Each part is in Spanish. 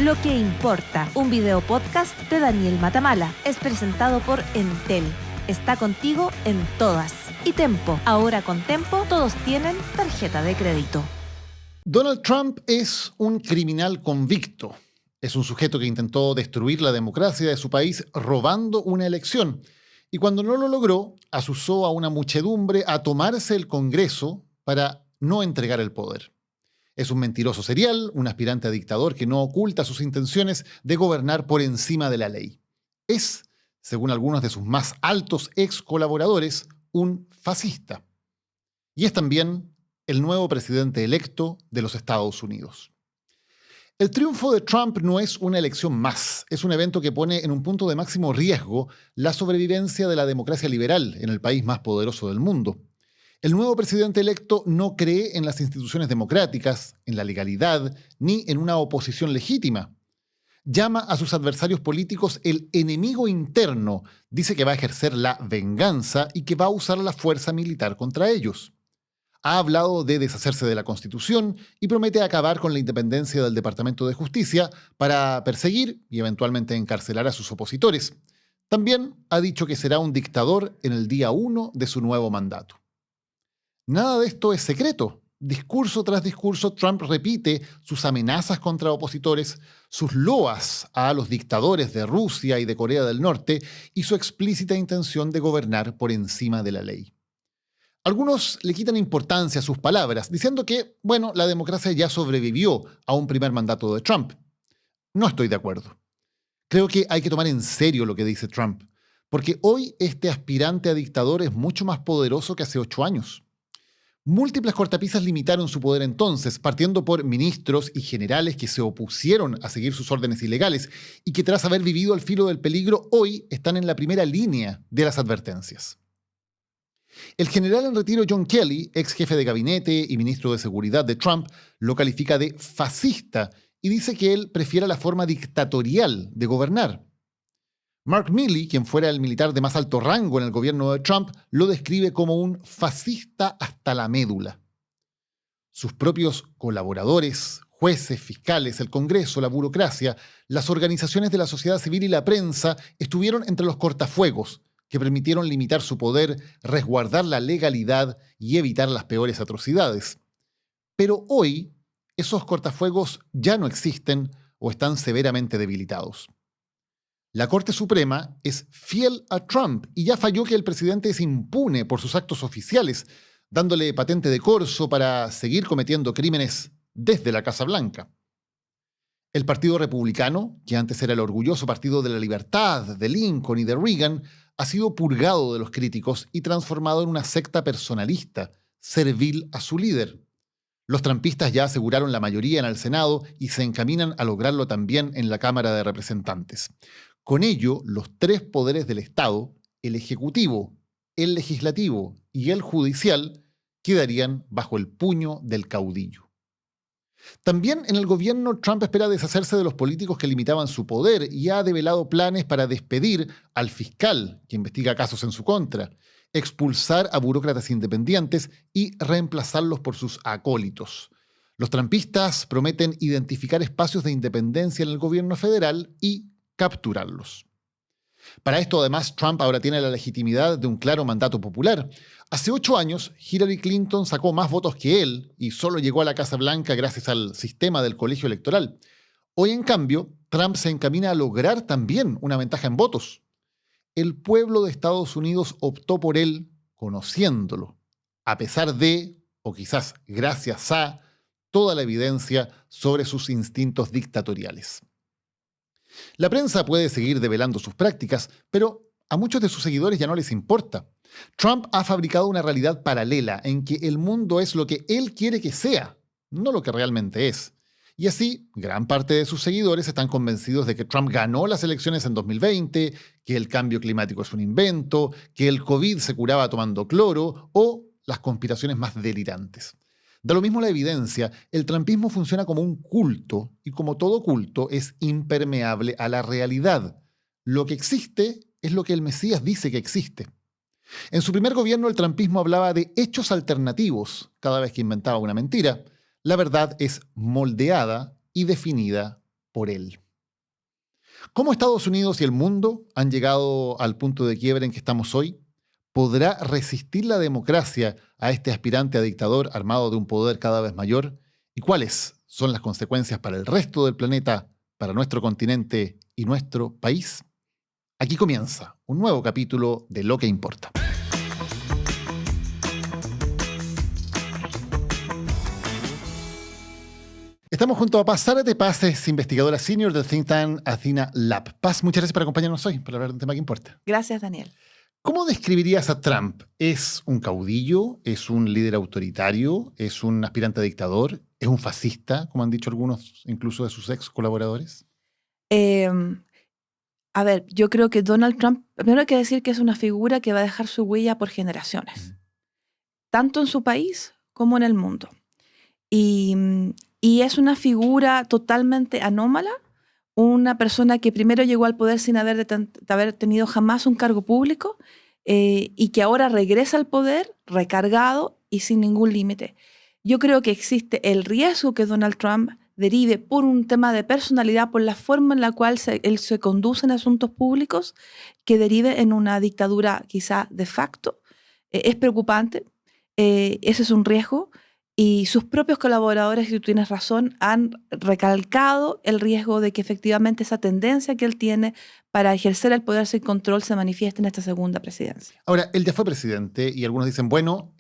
Lo que importa, un video podcast de Daniel Matamala. Es presentado por Entel. Está contigo en todas. Y Tempo. Ahora con Tempo todos tienen tarjeta de crédito. Donald Trump es un criminal convicto. Es un sujeto que intentó destruir la democracia de su país robando una elección. Y cuando no lo logró, asusó a una muchedumbre a tomarse el Congreso para no entregar el poder. Es un mentiroso serial, un aspirante a dictador que no oculta sus intenciones de gobernar por encima de la ley. Es, según algunos de sus más altos ex colaboradores, un fascista. Y es también el nuevo presidente electo de los Estados Unidos. El triunfo de Trump no es una elección más, es un evento que pone en un punto de máximo riesgo la sobrevivencia de la democracia liberal en el país más poderoso del mundo. El nuevo presidente electo no cree en las instituciones democráticas, en la legalidad, ni en una oposición legítima. Llama a sus adversarios políticos el enemigo interno, dice que va a ejercer la venganza y que va a usar la fuerza militar contra ellos. Ha hablado de deshacerse de la Constitución y promete acabar con la independencia del Departamento de Justicia para perseguir y eventualmente encarcelar a sus opositores. También ha dicho que será un dictador en el día 1 de su nuevo mandato. Nada de esto es secreto. Discurso tras discurso, Trump repite sus amenazas contra opositores, sus loas a los dictadores de Rusia y de Corea del Norte y su explícita intención de gobernar por encima de la ley. Algunos le quitan importancia a sus palabras, diciendo que, la democracia ya sobrevivió a un primer mandato de Trump. No estoy de acuerdo. Creo que hay que tomar en serio lo que dice Trump, porque hoy este aspirante a dictador es mucho más poderoso que hace 8 años. Múltiples cortapisas limitaron su poder entonces, partiendo por ministros y generales que se opusieron a seguir sus órdenes ilegales y que tras haber vivido al filo del peligro, hoy están en la primera línea de las advertencias. El general en retiro John Kelly, ex jefe de gabinete y ministro de Seguridad de Trump, lo califica de fascista y dice que él prefiere la forma dictatorial de gobernar. Mark Milley, quien fuera el militar de más alto rango en el gobierno de Trump, lo describe como un fascista hasta la médula. Sus propios colaboradores, jueces, fiscales, el Congreso, la burocracia, las organizaciones de la sociedad civil y la prensa estuvieron entre los cortafuegos que permitieron limitar su poder, resguardar la legalidad y evitar las peores atrocidades. Pero hoy, esos cortafuegos ya no existen o están severamente debilitados. La Corte Suprema es fiel a Trump y ya falló que el presidente es impune por sus actos oficiales, dándole patente de corso para seguir cometiendo crímenes desde la Casa Blanca. El Partido Republicano, que antes era el orgulloso Partido de la Libertad, de Lincoln y de Reagan, ha sido purgado de los críticos y transformado en una secta personalista, servil a su líder. Los trumpistas ya aseguraron la mayoría en el Senado y se encaminan a lograrlo también en la Cámara de Representantes. Con ello, los 3 poderes del Estado, el Ejecutivo, el Legislativo y el Judicial, quedarían bajo el puño del caudillo. También en el gobierno, Trump espera deshacerse de los políticos que limitaban su poder y ha develado planes para despedir al fiscal que investiga casos en su contra, expulsar a burócratas independientes y reemplazarlos por sus acólitos. Los trumpistas prometen identificar espacios de independencia en el gobierno federal y capturarlos. Para esto, además, Trump ahora tiene la legitimidad de un claro mandato popular. Hace 8 años, Hillary Clinton sacó más votos que él y solo llegó a la Casa Blanca gracias al sistema del colegio electoral. Hoy, en cambio, Trump se encamina a lograr también una ventaja en votos. El pueblo de Estados Unidos optó por él conociéndolo, a pesar de, o quizás gracias a, toda la evidencia sobre sus instintos dictatoriales. La prensa puede seguir develando sus prácticas, pero a muchos de sus seguidores ya no les importa. Trump ha fabricado una realidad paralela en que el mundo es lo que él quiere que sea, no lo que realmente es. Y así, gran parte de sus seguidores están convencidos de que Trump ganó las elecciones en 2020, que el cambio climático es un invento, que el COVID se curaba tomando cloro o las conspiraciones más delirantes. Da lo mismo la evidencia, el trumpismo funciona como un culto y como todo culto es impermeable a la realidad. Lo que existe es lo que el Mesías dice que existe. En su primer gobierno el trumpismo hablaba de hechos alternativos cada vez que inventaba una mentira. La verdad es moldeada y definida por él. ¿Cómo Estados Unidos y el mundo han llegado al punto de quiebre en que estamos hoy? ¿Podrá resistir la democracia a este aspirante a dictador armado de un poder cada vez mayor? ¿Y cuáles son las consecuencias para el resto del planeta, para nuestro continente y nuestro país? Aquí comienza un nuevo capítulo de Lo que Importa. Estamos junto a Paz Zárate. Paz es investigadora senior del think tank Athena Lab. Paz, muchas gracias por acompañarnos hoy para hablar de un tema que importa. Gracias, Daniel. ¿Cómo describirías a Trump? ¿Es un caudillo? ¿Es un líder autoritario? ¿Es un aspirante a dictador? ¿Es un fascista, como han dicho algunos, incluso de sus ex colaboradores? A ver, yo creo que Donald Trump, primero hay que decir que es una figura que va a dejar su huella por generaciones, tanto en su país como en el mundo. Y es una figura totalmente anómala, una persona que primero llegó al poder sin haber tenido jamás un cargo público y que ahora regresa al poder recargado y sin ningún límite. Yo creo que existe el riesgo que Donald Trump derive por un tema de personalidad, por la forma en la cual él se conduce en asuntos públicos, que derive en una dictadura quizá de facto. Es preocupante, ese es un riesgo. Y sus propios colaboradores, si tú tienes razón, han recalcado el riesgo de que efectivamente esa tendencia que él tiene para ejercer el poder sin control se manifieste en esta segunda presidencia. Ahora, él ya fue presidente y algunos dicen, bueno,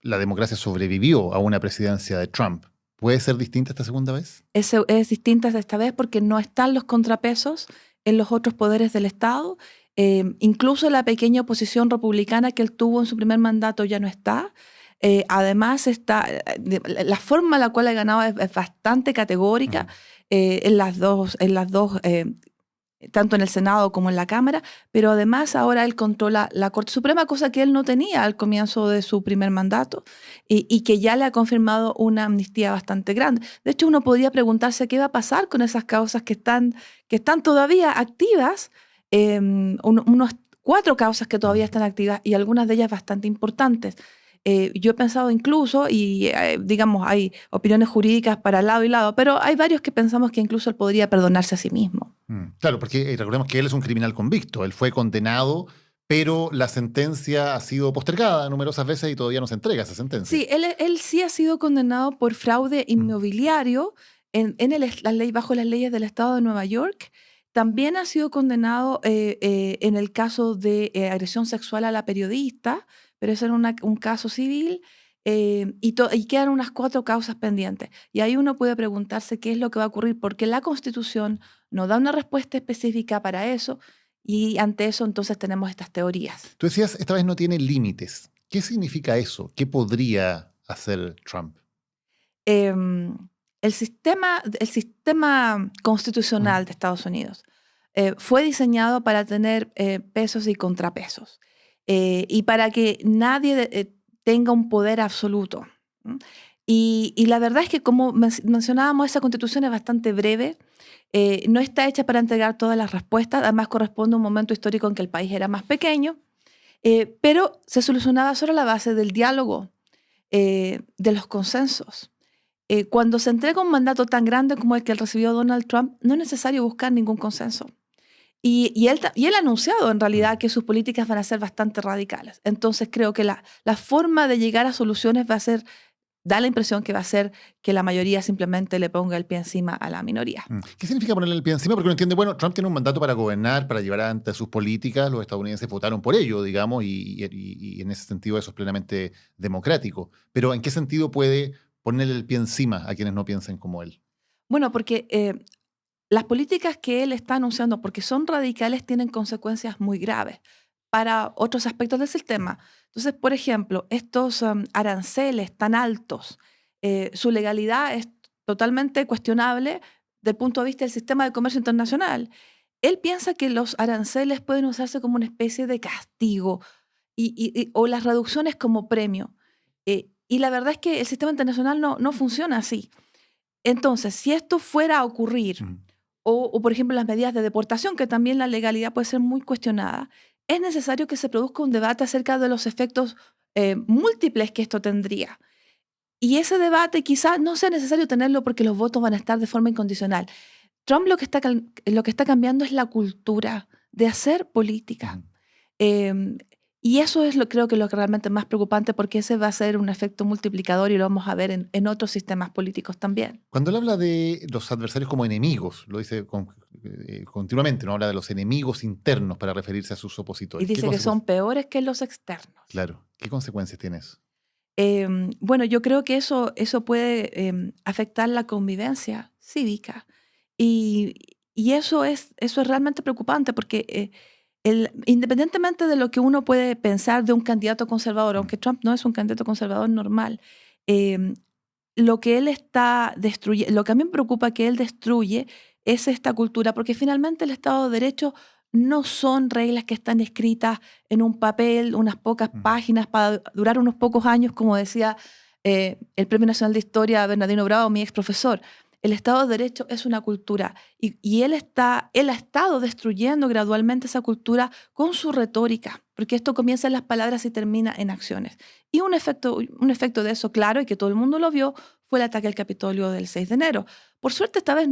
la democracia sobrevivió a una presidencia de Trump. ¿Puede ser distinta esta segunda vez? Es distinta esta vez porque no están los contrapesos en los otros poderes del Estado. Incluso la pequeña oposición republicana que él tuvo en su primer mandato ya no está. Además, la forma en la cual ha ganado es bastante categórica en las dos, tanto en el Senado como en la Cámara, pero además ahora él controla la Corte Suprema, cosa que él no tenía al comienzo de su primer mandato y que ya le ha confirmado una amnistía bastante grande. De hecho, uno podría preguntarse qué va a pasar con esas causas que están todavía activas, unos 4 causas que todavía están activas y algunas de ellas bastante importantes. Yo he pensado incluso, y digamos, hay opiniones jurídicas para lado y lado, pero hay varios que pensamos que incluso él podría perdonarse a sí mismo. Claro, porque recordemos que él es un criminal convicto. Él fue condenado, pero la sentencia ha sido postergada numerosas veces y todavía no se entrega esa sentencia. Sí, él sí ha sido condenado por fraude inmobiliario bajo las leyes del estado de Nueva York. También ha sido condenado en el caso de agresión sexual a la periodista, pero eso era un caso civil y quedan unas 4 causas pendientes. Y ahí uno puede preguntarse qué es lo que va a ocurrir, porque la Constitución no da una respuesta específica para eso y ante eso entonces tenemos estas teorías. Tú decías, esta vez no tiene límites. ¿Qué significa eso? ¿Qué podría hacer Trump? El sistema constitucional de Estados Unidos fue diseñado para tener pesos y contrapesos. Y para que nadie tenga un poder absoluto. Y la verdad es que, como mencionábamos, esa constitución es bastante breve, no está hecha para entregar todas las respuestas, además corresponde a un momento histórico en que el país era más pequeño, pero se solucionaba solo a la base del diálogo, de los consensos. Cuando se entrega un mandato tan grande como el que recibió Donald Trump, no es necesario buscar ningún consenso. Y él ha anunciado en realidad que sus políticas van a ser bastante radicales. Entonces creo que la forma de llegar a soluciones da la impresión que va a ser que la mayoría simplemente le ponga el pie encima a la minoría. ¿Qué significa ponerle el pie encima? Porque uno entiende, bueno, Trump tiene un mandato para gobernar, para llevar adelante sus políticas, los estadounidenses votaron por ello, digamos, y en ese sentido eso es plenamente democrático. Pero ¿en qué sentido puede ponerle el pie encima a quienes no piensen como él? Bueno, porque las políticas que él está anunciando, porque son radicales, tienen consecuencias muy graves para otros aspectos del sistema. Entonces, por ejemplo, estos aranceles tan altos, su legalidad es totalmente cuestionable desde el punto de vista del sistema de comercio internacional. Él piensa que los aranceles pueden usarse como una especie de castigo o las reducciones como premio. Y la verdad es que el sistema internacional no funciona así. Entonces, si esto fuera a ocurrir, o por ejemplo las medidas de deportación, que también la legalidad puede ser muy cuestionada, es necesario que se produzca un debate acerca de los efectos múltiples que esto tendría. Y ese debate quizás no sea necesario tenerlo porque los votos van a estar de forma incondicional. Trump lo que está cambiando es la cultura de hacer política. Y eso es creo que lo que realmente es más preocupante, porque ese va a ser un efecto multiplicador y lo vamos a ver en otros sistemas políticos también. Cuando él habla de los adversarios como enemigos, lo dice continuamente, no habla de los enemigos internos para referirse a sus Y opositores. dice que son peores que los externos. Claro, ¿qué consecuencias tiene eso? Bueno, yo creo que eso puede afectar la convivencia cívica. Y eso es realmente preocupante, porque independientemente de lo que uno puede pensar de un candidato conservador, aunque Trump no es un candidato conservador normal, lo que él está destruyendo, lo que a mí me preocupa que él destruye es esta cultura, porque finalmente el Estado de Derecho no son reglas que están escritas en un papel, unas pocas páginas para durar unos pocos años, como decía el Premio Nacional de Historia Bernardino Bravo, mi ex profesor. El Estado de Derecho es una cultura y él ha estado destruyendo gradualmente esa cultura con su retórica, porque esto comienza en las palabras y termina en acciones. Y un efecto de eso, claro, y que todo el mundo lo vio, fue el ataque al Capitolio del 6 de enero. Por suerte, esta vez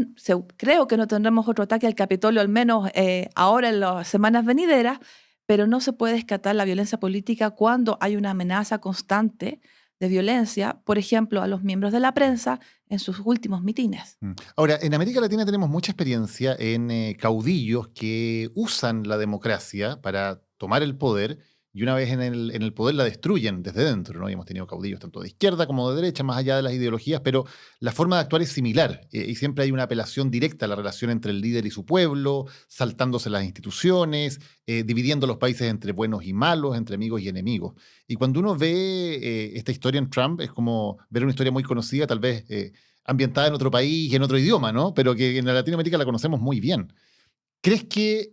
creo que no tendremos otro ataque al Capitolio, al menos ahora en las semanas venideras, pero no se puede descartar la violencia política cuando hay una amenaza constante de violencia, por ejemplo, a los miembros de la prensa en sus últimos mitines. Ahora, en América Latina tenemos mucha experiencia en caudillos que usan la democracia para tomar el poder y una vez en el poder la destruyen desde dentro, ¿no? Y hemos tenido caudillos tanto de izquierda como de derecha, más allá de las ideologías, pero la forma de actuar es similar y siempre hay una apelación directa a la relación entre el líder y su pueblo, saltándose las instituciones, dividiendo los países entre buenos y malos, entre amigos y enemigos. Y cuando uno ve esta historia en Trump, es como ver una historia muy conocida, tal vez ambientada en otro país y en otro idioma, ¿no? Pero que en Latinoamérica la conocemos muy bien. ¿Crees que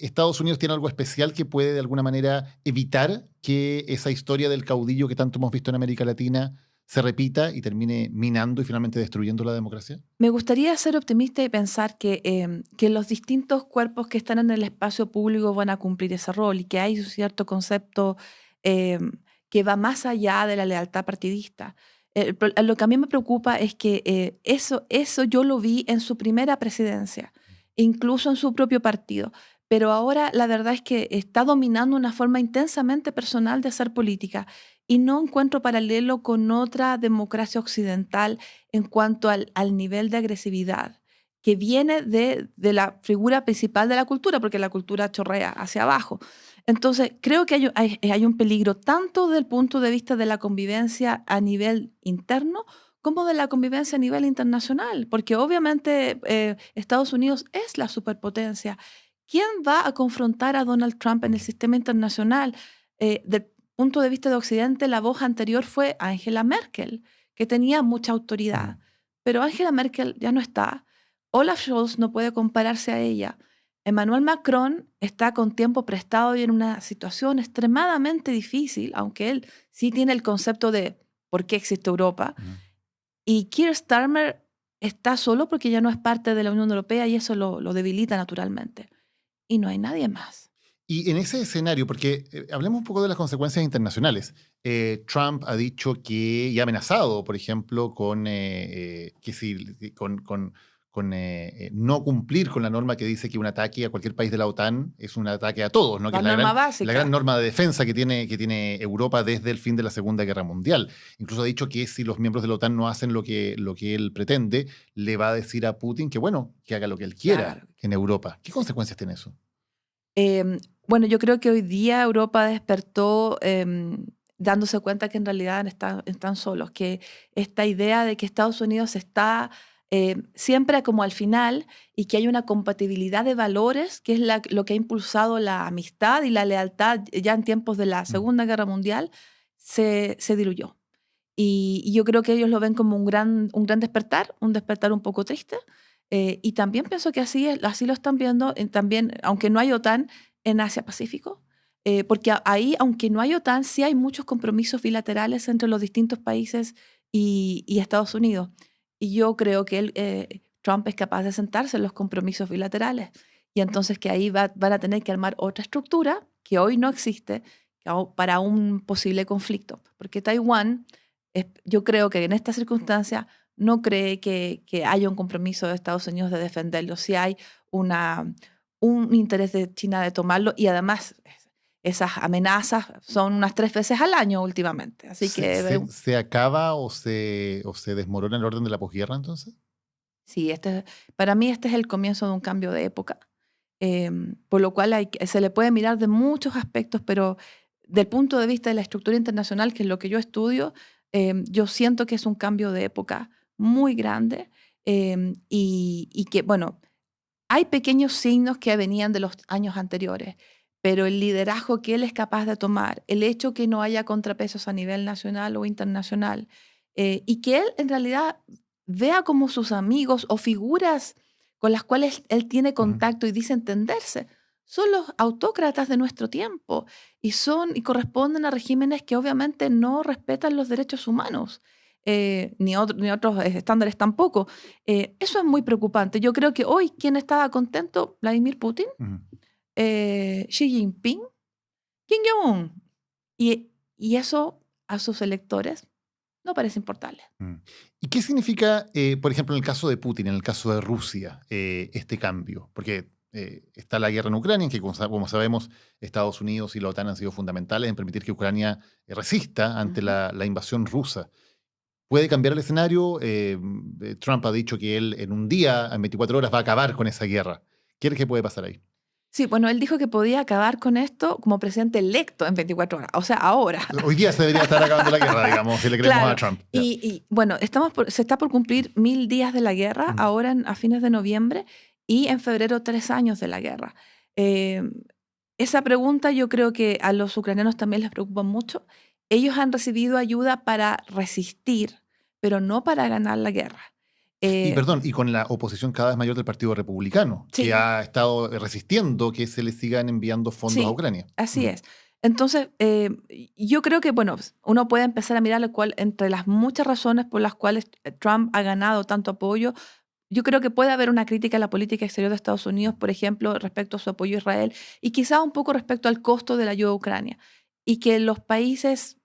Estados Unidos tiene algo especial que puede de alguna manera evitar que esa historia del caudillo que tanto hemos visto en América Latina se repita y termine minando y finalmente destruyendo la democracia? Me gustaría ser optimista y pensar que los distintos cuerpos que están en el espacio público van a cumplir ese rol y que hay un cierto concepto que va más allá de la lealtad partidista. Lo que a mí me preocupa es que eso yo lo vi en su primera presidencia, incluso en su propio partido. Pero ahora la verdad es que está dominando una forma intensamente personal de hacer política y no encuentro paralelo con otra democracia occidental en cuanto al nivel de agresividad que viene de la figura principal de la cultura, porque la cultura chorrea hacia abajo. Entonces, creo que hay un peligro tanto desde el punto de vista de la convivencia a nivel interno como de la convivencia a nivel internacional, porque obviamente Estados Unidos es la superpotencia. ¿Quién va a confrontar a Donald Trump en el sistema internacional? Del punto de vista de Occidente, la voz anterior fue Angela Merkel, que tenía mucha autoridad, pero Angela Merkel ya no está. Olaf Scholz no puede compararse a ella. Emmanuel Macron está con tiempo prestado y en una situación extremadamente difícil, aunque él sí tiene el concepto de por qué existe Europa. Y Keir Starmer está solo porque ya no es parte de la Unión Europea y eso lo debilita naturalmente. Y no hay nadie más. Y en ese escenario, porque hablemos un poco de las consecuencias internacionales. Trump ha dicho que, y ha amenazado, por ejemplo, con no cumplir con la norma que dice que un ataque a cualquier país de la OTAN es un ataque a todos, ¿no? La que es norma básica. la gran norma de defensa que tiene Europa desde el fin de la Segunda Guerra Mundial. Incluso ha dicho que si los miembros de la OTAN no hacen lo que él pretende, le va a decir a Putin que, bueno, que haga lo que él quiera en Europa. ¿Qué consecuencias tiene eso? Bueno, yo creo que hoy día Europa despertó dándose cuenta que en realidad están solos, que esta idea de que Estados Unidos está siempre como al final y que hay una compatibilidad de valores, que es lo que ha impulsado la amistad y la lealtad ya en tiempos de la Segunda Guerra Mundial, se diluyó. Y yo creo que ellos lo ven como un gran despertar, un despertar un poco triste. Y también pienso que así lo están viendo, también, aunque no hay OTAN, en Asia-Pacífico. Porque ahí, aunque no hay OTAN, sí hay muchos compromisos bilaterales entre los distintos países y Estados Unidos. Y yo creo que Trump es capaz de sentarse en los compromisos bilaterales. Y entonces que ahí van a tener que armar otra estructura que hoy no existe para un posible conflicto. Porque Taiwán, yo creo que en esta circunstancia no cree que haya un compromiso de Estados Unidos de defenderlo. Si hay un interés de China de tomarlo, y además esas amenazas son unas 3 veces al año últimamente. Así que ¿Se acaba o se desmorona el orden de la posguerra entonces? sí, para mí este es el comienzo de un cambio de época, por lo cual se le puede mirar de muchos aspectos, pero del punto de vista de la estructura internacional, que es lo que yo estudio, yo siento que es un cambio de época muy grande, y que, bueno, hay pequeños signos que venían de los años anteriores, pero el liderazgo que él es capaz de tomar, el hecho que no haya contrapesos a nivel nacional o internacional, y que él en realidad vea como sus amigos o figuras con las cuales él tiene contacto y dice entenderse, son los autócratas de nuestro tiempo y corresponden a regímenes que obviamente no respetan los derechos humanos, ni otros estándares tampoco. Eso es muy preocupante. Yo creo que hoy quien estaba contento, Vladimir Putin, Xi Jinping, Kim Jong-un. Y eso a sus electores no parece importarles. ¿Y qué significa, por ejemplo, en el caso de Putin, en el caso de Rusia, este cambio? Porque está la guerra en Ucrania, en que, como sabemos, Estados Unidos y la OTAN han sido fundamentales en permitir que Ucrania resista ante la invasión rusa. ¿Puede cambiar el escenario? Trump ha dicho que él en un día, en 24 horas, va a acabar con esa guerra. ¿Qué es que puede pasar ahí? Sí, bueno, él dijo que podía acabar con esto como presidente electo en 24 horas, o sea, ahora. Hoy día se debería estar acabando la guerra, digamos, si le creemos Claro. a Trump. Y bueno, se está por cumplir 1000 días de la guerra, ahora a fines de noviembre, y en febrero 3 años de la guerra. Esa pregunta yo creo que a los ucranianos también les preocupa mucho. Ellos han recibido ayuda para resistir, pero no para ganar la guerra. Y con la oposición cada vez mayor del Partido Republicano, sí, que ha estado resistiendo que se le sigan enviando fondos sí, a Ucrania. Así es. Entonces, yo creo que, bueno, uno puede empezar a mirar entre las muchas razones por las cuales Trump ha ganado tanto apoyo. Yo creo que puede haber una crítica a la política exterior de Estados Unidos, por ejemplo, respecto a su apoyo a Israel, y quizá un poco respecto al costo de la ayuda a Ucrania, y que los países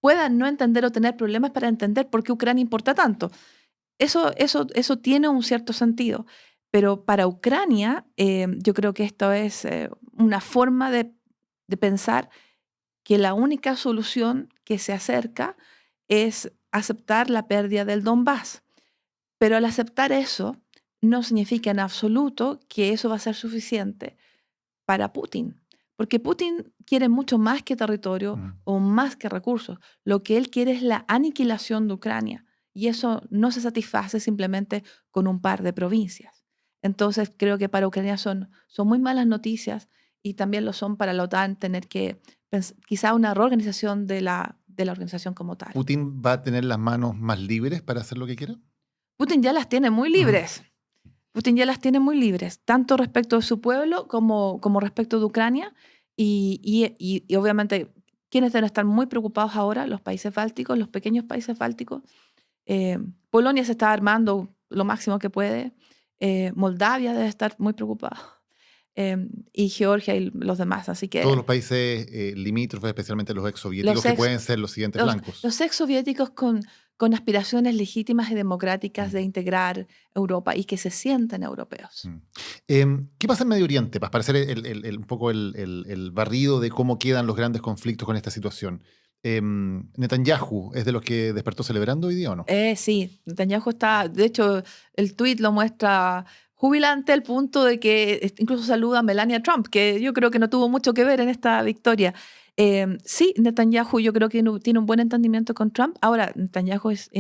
puedan no entender o tener problemas para entender por qué Ucrania importa tanto. Eso tiene un cierto sentido, pero para Ucrania yo creo que esto es una forma de pensar que la única solución que se acerca es aceptar la pérdida del Donbass. Pero al aceptar eso, no significa en absoluto que eso va a ser suficiente para Putin. Porque Putin quiere mucho más que territorio o más que recursos. Lo que él quiere es la aniquilación de Ucrania. Y eso no se satisface simplemente con un par de provincias. Entonces creo que para Ucrania son muy malas noticias, y también lo son para la OTAN tener que quizá una reorganización de la organización como tal. ¿Putin va a tener las manos más libres para hacer lo que quiera? Putin ya las tiene muy libres. Putin ya las tiene muy libres, tanto respecto de su pueblo como respecto de Ucrania. Y obviamente, quienes deben estar muy preocupados ahora, los países bálticos, los pequeños países bálticos. Polonia se está armando lo máximo que puede. Moldavia debe estar muy preocupada. Y Georgia y los demás. Así que todos los países limítrofes, especialmente los ex-soviéticos, que pueden ser los siguientes blancos. Los ex-soviéticos con aspiraciones legítimas y democráticas de integrar Europa y que se sienten europeos. ¿Qué pasa en Medio Oriente? Para hacer un poco el barrido de cómo quedan los grandes conflictos con esta situación. ¿Netanyahu es de los que despertó celebrando hoy día o no? Sí, Netanyahu está, de hecho, el tuit lo muestra jubilante al punto de que incluso saluda a Melania Trump, que yo creo que no tuvo mucho que ver en esta victoria. Sí, Netanyahu yo creo que tiene un buen entendimiento con Trump. Ahora, Netanyahu es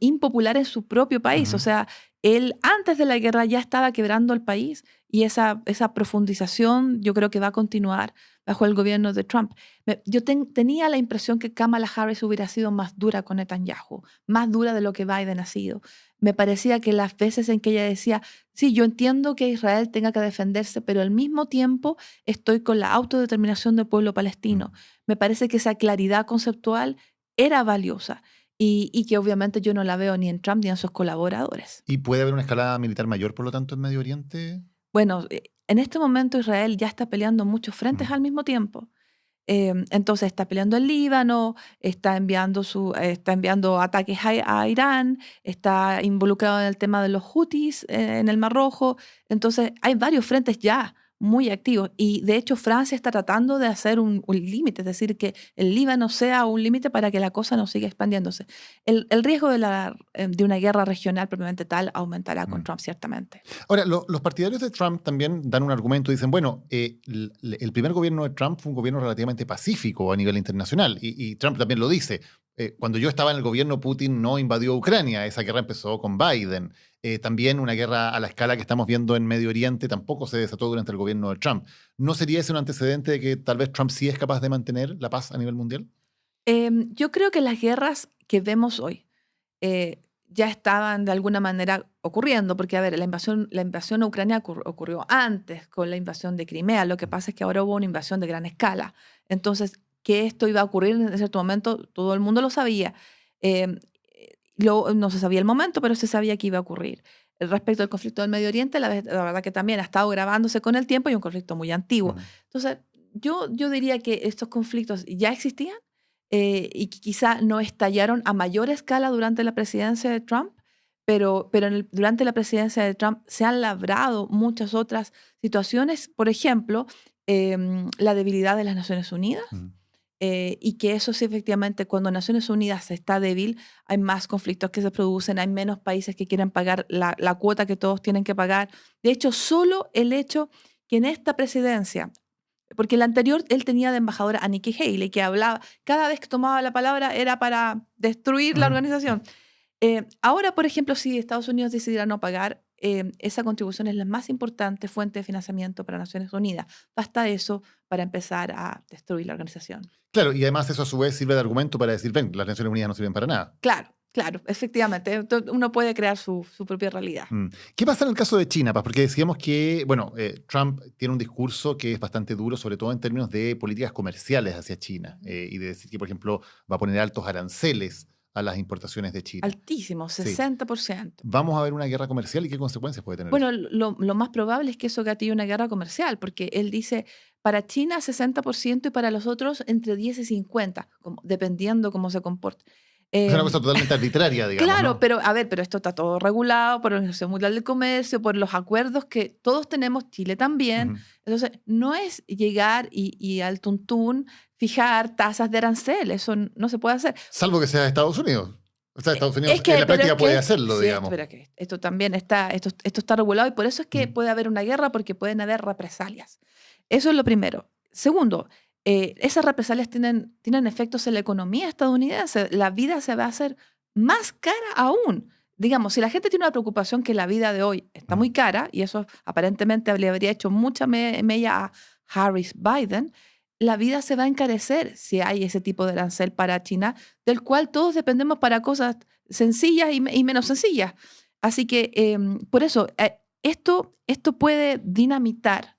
impopular en su propio país. O sea, él antes de la guerra ya estaba quebrando el país, y esa profundización yo creo que va a continuar bajo el gobierno de Trump. Yo tenía la impresión que Kamala Harris hubiera sido más dura con Netanyahu, más dura de lo que Biden ha sido. Me parecía que las veces en que ella decía, sí, yo entiendo que Israel tenga que defenderse, pero al mismo tiempo estoy con la autodeterminación del pueblo palestino. Me parece que esa claridad conceptual era valiosa, y que obviamente yo no la veo ni en Trump ni en sus colaboradores. ¿Y puede haber una escalada militar mayor, por lo tanto, en Medio Oriente? Bueno, en este momento Israel ya está peleando muchos frentes al mismo tiempo. Entonces está peleando en Líbano, está enviando ataques a Irán, está involucrado en el tema de los Houthis en el Mar Rojo. Entonces hay varios frentes ya muy activos. Y de hecho Francia está tratando de hacer un límite, es decir, que el Líbano sea un límite para que la cosa no siga expandiéndose. El riesgo de una guerra regional propiamente tal aumentará con Trump, ciertamente. Ahora, los partidarios de Trump también dan un argumento, dicen, bueno, el primer gobierno de Trump fue un gobierno relativamente pacífico a nivel internacional, y Trump también lo dice. Cuando yo estaba en el gobierno, Putin no invadió Ucrania, esa guerra empezó con Biden. También una guerra a la escala que estamos viendo en Medio Oriente tampoco se desató durante el gobierno de Trump. ¿No sería ese un antecedente de que tal vez Trump sí es capaz de mantener la paz a nivel mundial? Yo creo que las guerras que vemos hoy ya estaban de alguna manera ocurriendo, porque, a ver, la invasión a Ucrania ocurrió antes con la invasión de Crimea. Lo que pasa es que ahora hubo una invasión de gran escala. Entonces, que esto iba a ocurrir en cierto momento, todo el mundo lo sabía. No se sabía el momento, pero se sabía que iba a ocurrir. Respecto al conflicto del Medio Oriente, la verdad que también ha estado gravándose con el tiempo y un conflicto muy antiguo. Entonces, yo diría que estos conflictos ya existían y que quizá no estallaron a mayor escala durante la presidencia de Trump, pero durante la presidencia de Trump se han labrado muchas otras situaciones. Por ejemplo, la debilidad de las Naciones Unidas. Y que eso sí, efectivamente, cuando Naciones Unidas está débil, hay más conflictos que se producen, hay menos países que quieren pagar la cuota que todos tienen que pagar. De hecho, solo el hecho que en esta presidencia, porque la anterior él tenía de embajadora a Nikki Haley, que hablaba, cada vez que tomaba la palabra era para destruir la organización. Ahora, por ejemplo, si Estados Unidos decidiera no pagar, esa contribución es la más importante fuente de financiamiento para Naciones Unidas. Basta eso para empezar a destruir la organización. Claro, y además eso a su vez sirve de argumento para decir, ven, las Naciones Unidas no sirven para nada. Claro, efectivamente. Uno puede crear su propia realidad. ¿Qué pasa en el caso de China, Paz? Porque decíamos que, bueno, Trump tiene un discurso que es bastante duro, sobre todo en términos de políticas comerciales hacia China, y de decir que, por ejemplo, va a poner altos aranceles a las importaciones de China. Altísimo, 60%. Sí. ¿Vamos a ver una guerra comercial y qué consecuencias puede tener? Bueno, lo más probable es que eso gatille una guerra comercial, porque él dice, para China 60% y para los otros entre 10 y 50%, dependiendo cómo se comporte. Es una cosa totalmente arbitraria, digamos. Claro, ¿no? pero esto está todo regulado por la Organización Mundial del Comercio, por los acuerdos que todos tenemos, Chile también. Entonces, no es llegar y al tuntún fijar tasas de arancel, eso no se puede hacer. Salvo que sea Estados Unidos. O sea, Estados Unidos en la práctica puede hacerlo, sí, digamos. Pero que esto también esto está regulado y por eso es que puede haber una guerra, porque pueden haber represalias. Eso es lo primero. Segundo, esas represalias tienen efectos en la economía estadounidense. La vida se va a hacer más cara aún. Digamos, si la gente tiene una preocupación que la vida de hoy está muy cara, y eso aparentemente le habría hecho mucha mella a Harris-Biden, la vida se va a encarecer si hay ese tipo de arancel para China, del cual todos dependemos para cosas sencillas y menos sencillas. Así que, por eso, esto puede dinamitar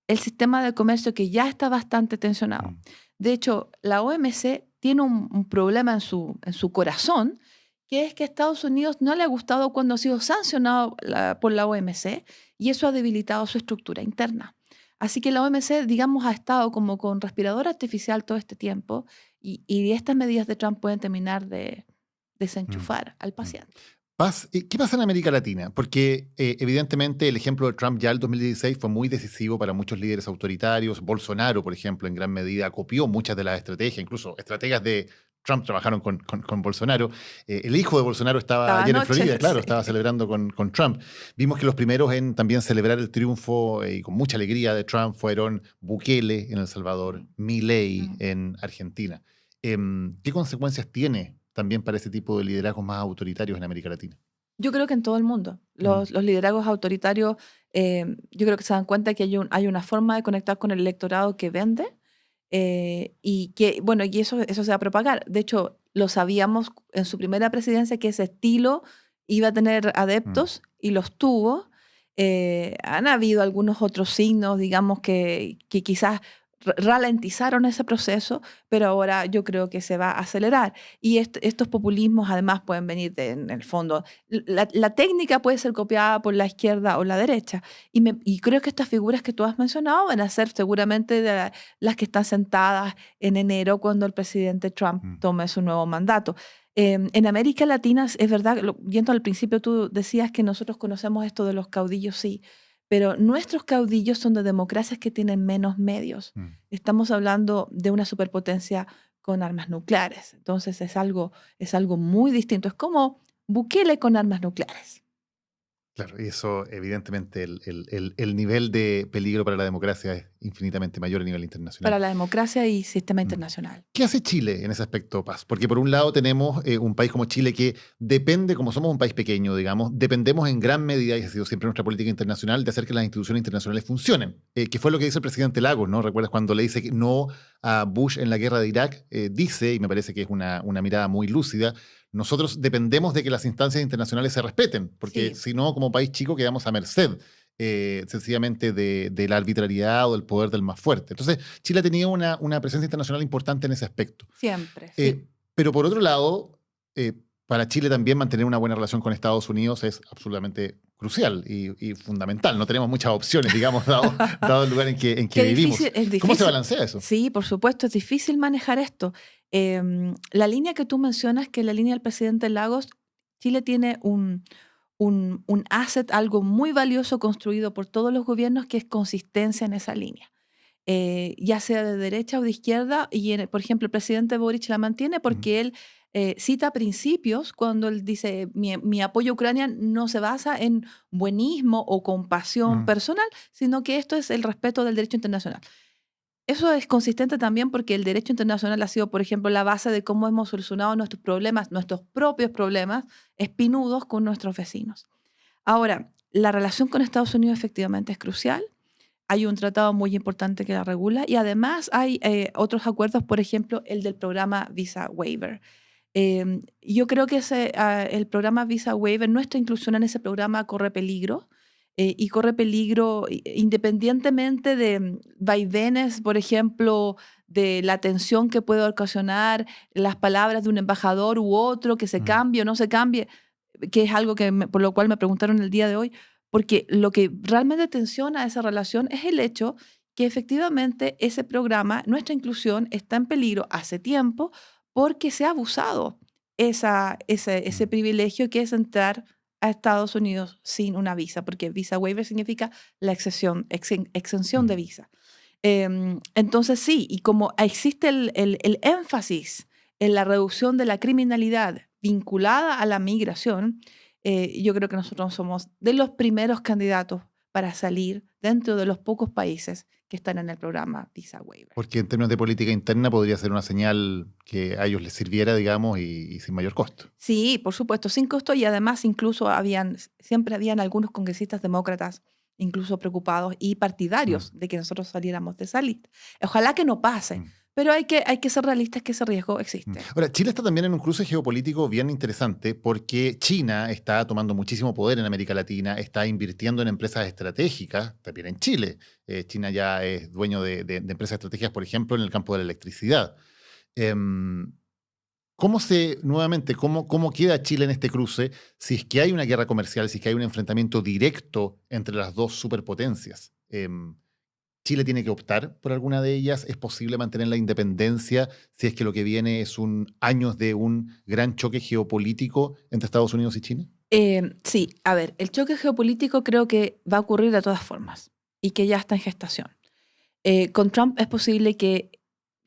el sistema de comercio que ya está bastante tensionado. De hecho, la OMC tiene un problema en su corazón, que es que a Estados Unidos no le ha gustado cuando ha sido sancionado por la OMC, y eso ha debilitado su estructura interna. Así que la OMC, digamos, ha estado como con respirador artificial todo este tiempo, y estas medidas de Trump pueden terminar de desenchufar al paciente. Paz, ¿qué pasa en América Latina? Porque evidentemente el ejemplo de Trump ya el 2016 fue muy decisivo para muchos líderes autoritarios. Bolsonaro, por ejemplo, en gran medida copió muchas de las estrategias, incluso estrategas de Trump trabajaron con Bolsonaro. El hijo de Bolsonaro estaba ayer en Florida, claro, estaba celebrando con Trump. Vimos que los primeros en también celebrar el triunfo y con mucha alegría de Trump fueron Bukele en El Salvador, Milei en Argentina. ¿Qué consecuencias tiene también para ese tipo de liderazgos más autoritarios en América Latina? Yo creo que en todo el mundo. Los liderazgos autoritarios, yo creo que se dan cuenta que hay una forma de conectar con el electorado que vende, y eso se va a propagar. De hecho, lo sabíamos en su primera presidencia que ese estilo iba a tener adeptos y los tuvo. Han habido algunos otros signos, digamos, que quizás ralentizaron ese proceso, pero ahora yo creo que se va a acelerar. Y estos populismos además pueden venir en el fondo. La técnica puede ser copiada por la izquierda o la derecha. Y creo que estas figuras que tú has mencionado van a ser seguramente las que están sentadas en enero cuando el presidente Trump tome su nuevo mandato. En América Latina, es verdad, yendo al principio tú decías que nosotros conocemos esto de los caudillos, sí, pero nuestros caudillos son de democracias que tienen menos medios. Estamos hablando de una superpotencia con armas nucleares. Entonces es algo muy distinto. Es como Bukele con armas nucleares. Claro, y eso evidentemente el nivel de peligro para la democracia es infinitamente mayor a nivel internacional. Para la democracia y sistema internacional. ¿Qué hace Chile en ese aspecto, Paz? Porque por un lado tenemos un país como Chile que depende, como somos un país pequeño, digamos, dependemos en gran medida, y ha sido siempre nuestra política internacional, de hacer que las instituciones internacionales funcionen. Que fue lo que dice el presidente Lagos, ¿no? ¿Recuerdas cuando le dice que no a Bush en la guerra de Irak? Dice, y me parece que es una mirada muy lúcida, nosotros dependemos de que las instancias internacionales se respeten, porque si no, como país chico, quedamos a merced sencillamente de la arbitrariedad o del poder del más fuerte. Entonces, Chile ha tenido una presencia internacional importante en ese aspecto. Siempre. Pero por otro lado, para Chile también mantener una buena relación con Estados Unidos es absolutamente crucial y fundamental. No tenemos muchas opciones, digamos, dado el lugar en que vivimos. Difícil. ¿Cómo se balancea eso? Sí, por supuesto, es difícil manejar esto. La línea que tú mencionas, que es la línea del presidente Lagos, Chile tiene un asset, algo muy valioso construido por todos los gobiernos, que es consistencia en esa línea. Ya sea de derecha o de izquierda, y por ejemplo el presidente Boric la mantiene porque él cita principios cuando él dice mi apoyo a Ucrania no se basa en buenismo o compasión personal, sino que esto es el respeto del derecho internacional. Eso es consistente también porque el derecho internacional ha sido, por ejemplo, la base de cómo hemos solucionado nuestros problemas, nuestros propios problemas espinudos con nuestros vecinos. Ahora, la relación con Estados Unidos efectivamente es crucial. Hay un tratado muy importante que la regula y además hay otros acuerdos, por ejemplo, el del programa Visa Waiver. Yo creo que el programa Visa Waiver, nuestra inclusión en ese programa corre peligro. Y corre peligro independientemente de vaivenes, por ejemplo, de la tensión que puede ocasionar las palabras de un embajador u otro, que se cambie o no se cambie, que es algo por lo cual me preguntaron el día de hoy, porque lo que realmente tensiona esa relación es el hecho que efectivamente ese programa, nuestra inclusión, está en peligro hace tiempo porque se ha abusado ese privilegio que es entrar a Estados Unidos sin una visa, porque Visa Waiver significa la exención de visa. Entonces sí, y como existe el énfasis en la reducción de la criminalidad vinculada a la migración, yo creo que nosotros somos de los primeros candidatos para salir dentro de los pocos países que están en el programa Visa Waiver. Porque en términos de política interna podría ser una señal que a ellos les sirviera, digamos, y sin mayor costo. Sí, por supuesto, sin costo, y además incluso siempre habían algunos congresistas demócratas incluso preocupados y partidarios de que nosotros saliéramos de esa lista. Ojalá que no pase. Pero hay que ser realistas que ese riesgo existe. Ahora, Chile está también en un cruce geopolítico bien interesante porque China está tomando muchísimo poder en América Latina, está invirtiendo en empresas estratégicas, también en Chile. China ya es dueño de empresas estratégicas, por ejemplo, en el campo de la electricidad. ¿Cómo queda Chile en este cruce si es que hay una guerra comercial, si es que hay un enfrentamiento directo entre las dos superpotencias? ¿Chile tiene que optar por alguna de ellas? ¿Es posible mantener la independencia si es que lo que viene es años de un gran choque geopolítico entre Estados Unidos y China? Sí, a ver, el choque geopolítico creo que va a ocurrir de todas formas y que ya está en gestación. Con Trump es posible que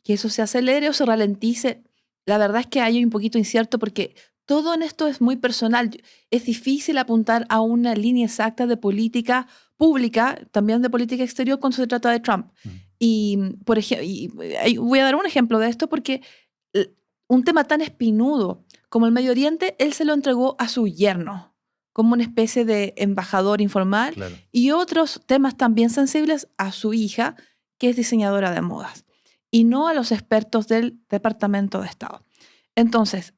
eso se acelere o se ralentice. La verdad es que hay un poquito incierto porque todo en esto es muy personal. Es difícil apuntar a una línea exacta de política pública, también de política exterior, cuando se trata de Trump. Y, por ejemplo, voy a dar un ejemplo de esto porque un tema tan espinudo como el Medio Oriente, él se lo entregó a su yerno, como una especie de embajador informal, claro. Y otros temas también sensibles a su hija, que es diseñadora de modas, y no a los expertos del Departamento de Estado. Entonces,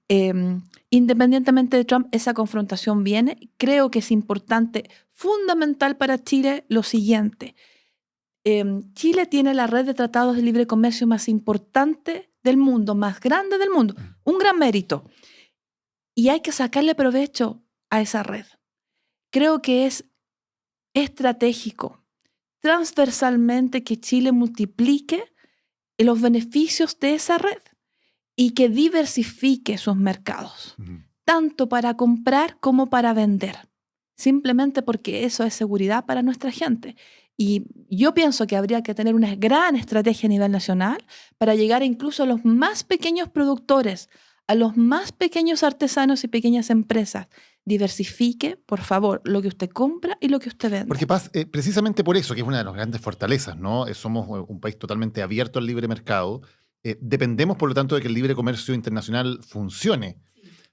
independientemente de Trump, esa confrontación viene. Creo que es importante, fundamental para Chile, lo siguiente. Chile tiene la red de tratados de libre comercio más importante del mundo, más grande del mundo. Un gran mérito. Y hay que sacarle provecho a esa red. Creo que es estratégico, transversalmente, que Chile multiplique los beneficios de esa red y que diversifique sus mercados, tanto para comprar como para vender, simplemente porque eso es seguridad para nuestra gente. Y yo pienso que habría que tener una gran estrategia a nivel nacional para llegar incluso a los más pequeños productores, a los más pequeños artesanos y pequeñas empresas. Diversifique, por favor, lo que usted compra y lo que usted vende. Porque Paz, precisamente por eso, que es una de las grandes fortalezas, ¿no? Somos un país totalmente abierto al libre mercado. Dependemos, por lo tanto, de que el libre comercio internacional funcione.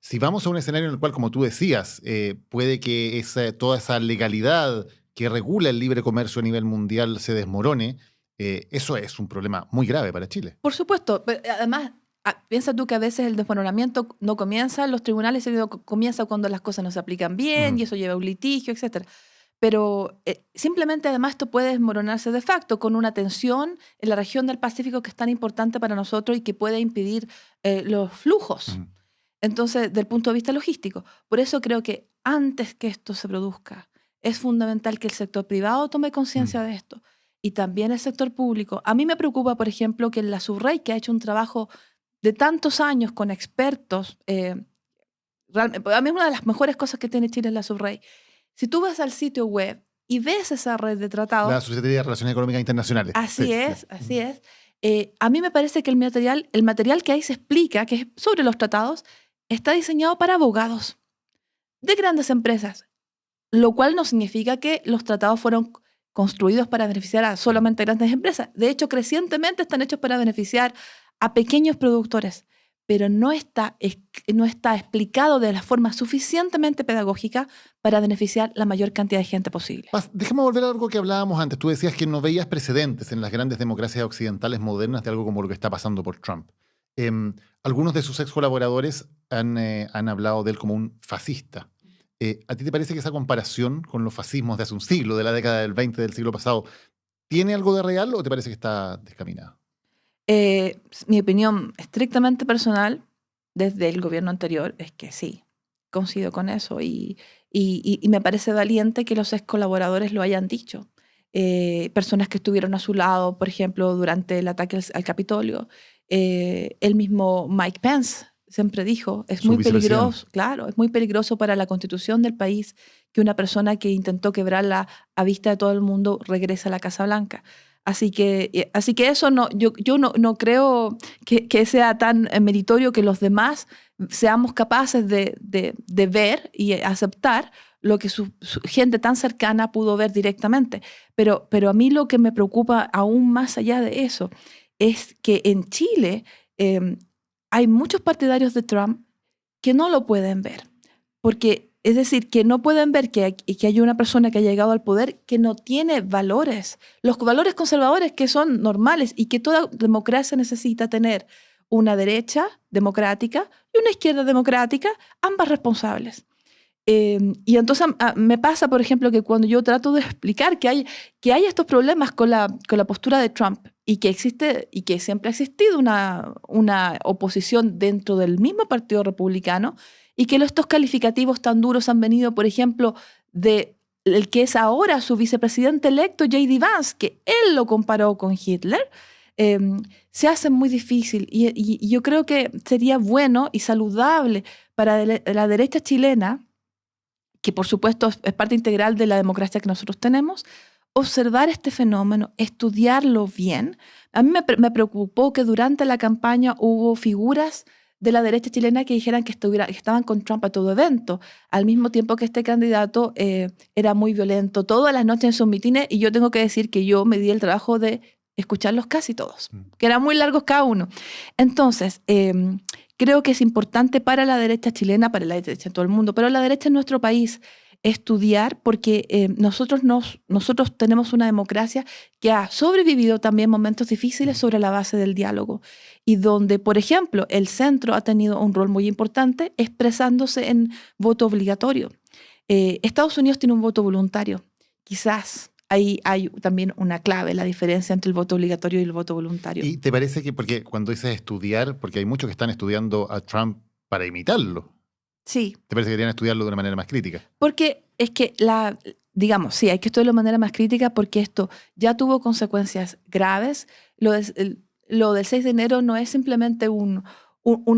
Si vamos a un escenario en el cual, como tú decías, puede que toda esa legalidad que regula el libre comercio a nivel mundial se desmorone, eso es un problema muy grave para Chile. Por supuesto, pero además, piensa tú que a veces el desmoronamiento no comienza en los tribunales, sino comienza cuando las cosas no se aplican bien y eso lleva a un litigio, etc. Pero simplemente además esto puede desmoronarse de facto con una tensión en la región del Pacífico que es tan importante para nosotros y que puede impedir los flujos. Entonces, del punto de vista logístico. Por eso creo que antes que esto se produzca, es fundamental que el sector privado tome conciencia de esto. Y también el sector público. A mí me preocupa, por ejemplo, que la SUBREI, que ha hecho un trabajo de tantos años con expertos, realmente, a mí una de las mejores cosas que tiene Chile es la SUBREI. Si tú vas al sitio web y ves esa red de tratados... La Sociedad de Relaciones Económicas Internacionales. Así es. A mí me parece que el material que ahí se explica, que es sobre los tratados, está diseñado para abogados de grandes empresas, lo cual no significa que los tratados fueron construidos para beneficiar a solamente grandes empresas. De hecho, crecientemente están hechos para beneficiar a pequeños productores, pero no está explicado de la forma suficientemente pedagógica para beneficiar la mayor cantidad de gente posible. Paz, déjame volver a algo que hablábamos antes. Tú decías que no veías precedentes en las grandes democracias occidentales modernas de algo como lo que está pasando por Trump. Algunos de sus ex colaboradores han hablado de él como un fascista. ¿A ti te parece que esa comparación con los fascismos de hace un siglo, de la década del 20 del siglo pasado, tiene algo de real o te parece que está descaminada? Mi opinión estrictamente personal desde el gobierno anterior es que sí, coincido con eso y me parece valiente que los ex colaboradores lo hayan dicho. Personas que estuvieron a su lado, por ejemplo, durante el ataque al Capitolio. El mismo Mike Pence siempre dijo, es muy peligroso, claro, es muy peligroso para la constitución del país que una persona que intentó quebrarla a vista de todo el mundo regrese a la Casa Blanca. Así que eso yo no creo que sea tan meritorio que los demás seamos capaces de ver y aceptar lo que su gente tan cercana pudo ver directamente. Pero a mí lo que me preocupa aún más allá de eso es que en Chile hay muchos partidarios de Trump que no lo pueden ver. Porque, es decir, que no pueden ver que hay una persona que ha llegado al poder que no tiene valores. Los valores conservadores que son normales y que toda democracia necesita tener una derecha democrática y una izquierda democrática, ambas responsables. Y entonces me pasa, por ejemplo, que cuando yo trato de explicar que hay estos problemas con la postura de Trump y que existe y que siempre ha existido una oposición dentro del mismo Partido Republicano y que estos calificativos tan duros han venido, por ejemplo, de el que es ahora su vicepresidente electo, J.D. Vance, que él lo comparó con Hitler, se hace muy difícil. Y yo creo que sería bueno y saludable para la derecha chilena, que por supuesto es parte integral de la democracia que nosotros tenemos, observar este fenómeno, estudiarlo bien. A mí me preocupó que durante la campaña hubo figuras de la derecha chilena que dijeran que estaban con Trump a todo evento, al mismo tiempo que este candidato era muy violento todas las noches en sus mítines, y yo tengo que decir que yo me di el trabajo de escucharlos casi todos, que eran muy largos cada uno. Entonces, creo que es importante para la derecha chilena, para la derecha en todo el mundo, pero la derecha en nuestro país, estudiar, porque nosotros tenemos una democracia que ha sobrevivido también momentos difíciles sobre la base del diálogo y donde, por ejemplo, el centro ha tenido un rol muy importante expresándose en voto obligatorio. Estados Unidos tiene un voto voluntario. Quizás ahí hay también una clave, la diferencia entre el voto obligatorio y el voto voluntario. ¿Y te parece que, porque cuando dices estudiar, porque hay muchos que están estudiando a Trump para imitarlo? Sí. ¿Te parece que deberían estudiarlo de una manera más crítica? Porque es que digamos, sí, hay que estudiarlo de manera más crítica porque esto ya tuvo consecuencias graves. Lo del 6 de enero no es simplemente un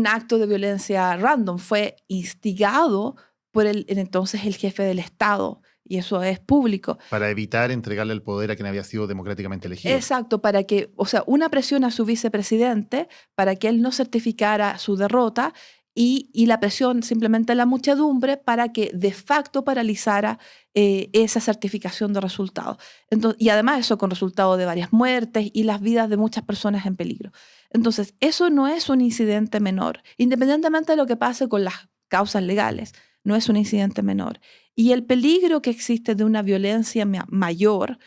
acto de violencia random, fue instigado por entonces el jefe del Estado, y eso es público. Para evitar entregarle el poder a quien había sido democráticamente elegido. Exacto, para que, o sea, una presión a su vicepresidente para que él no certificara su derrota y la presión simplemente a la muchedumbre para que de facto paralizara esa certificación de resultados. Entonces, y además eso con resultado de varias muertes y las vidas de muchas personas en peligro. Entonces, eso no es un incidente menor, independientemente de lo que pase con las causas legales, no es un incidente menor. Y el peligro que existe de una violencia mayor,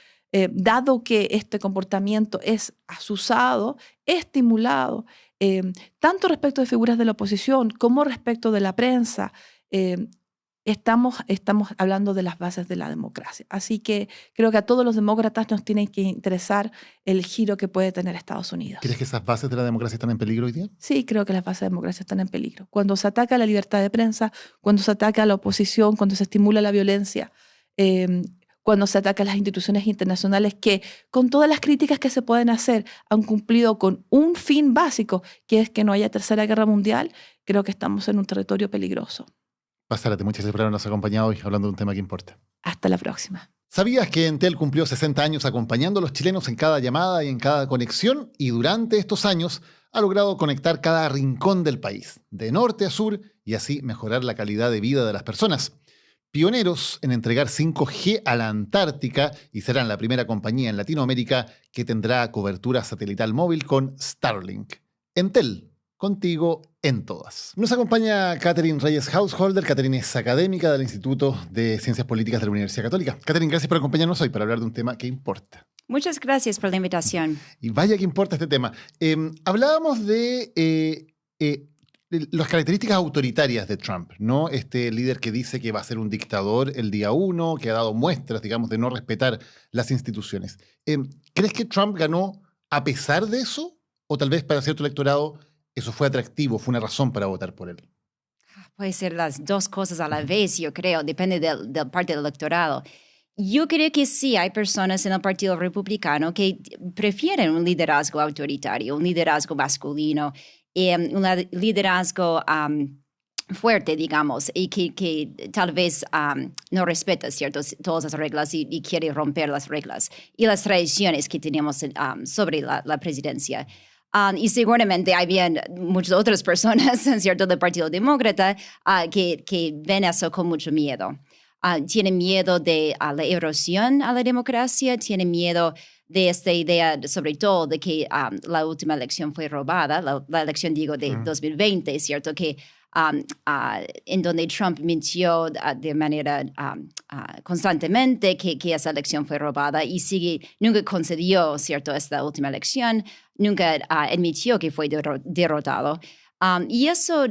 dado que este comportamiento es asusado, estimulado, tanto respecto de figuras de la oposición como respecto de la prensa, estamos hablando de las bases de la democracia. Así que creo que a todos los demócratas nos tiene que interesar el giro que puede tener Estados Unidos. ¿Crees que esas bases de la democracia están en peligro hoy día? Sí, creo que las bases de la democracia están en peligro. Cuando se ataca la libertad de prensa, cuando se ataca a la oposición, cuando se estimula la violencia, cuando se ataca a las instituciones internacionales que, con todas las críticas que se pueden hacer, han cumplido con un fin básico, que es que no haya tercera guerra mundial, creo que estamos en un territorio peligroso. Paz Zárate, muchas gracias por habernos acompañado hoy hablando de un tema que importa. Hasta la próxima. ¿Sabías que Entel cumplió 60 años acompañando a los chilenos en cada llamada y en cada conexión? Y durante estos años ha logrado conectar cada rincón del país, de norte a sur, y así mejorar la calidad de vida de las personas. Pioneros en entregar 5G a la Antártica y serán la primera compañía en Latinoamérica que tendrá cobertura satelital móvil con Starlink. Entel, contigo en todas. Nos acompaña Catherine Reyes Householder. Catherine es académica del Instituto de Ciencias Políticas de la Universidad Católica. Catherine, gracias por acompañarnos hoy para hablar de un tema que importa. Muchas gracias por la invitación. Y vaya que importa este tema. Hablábamos de las características autoritarias de Trump, ¿no? Este líder que dice que va a ser un dictador el día 1, que ha dado muestras, digamos, de no respetar las instituciones. ¿Crees que Trump ganó a pesar de eso? ¿O tal vez para cierto electorado eso fue atractivo, fue una razón para votar por él? Puede ser las dos cosas a la vez, yo creo, depende del parte del electorado. Yo creo que sí, hay personas en el Partido Republicano que prefieren un liderazgo autoritario, un liderazgo masculino, un liderazgo fuerte, digamos, y que tal vez no respeta todas las reglas y quiere romper las reglas y las tradiciones que tenemos sobre la presidencia. Y seguramente hay bien muchas otras personas, ¿cierto?, del Partido Demócrata que ven eso con mucho miedo. Tienen miedo de la erosión a la democracia, tienen miedo de esta idea, sobre todo, de que la última elección fue robada, la elección, digo, de 2020, ¿cierto?, que en donde Trump mintió de manera constantemente que esa elección fue robada y nunca concedió, ¿cierto?, esta última elección, nunca admitió que fue derrotado. Y eso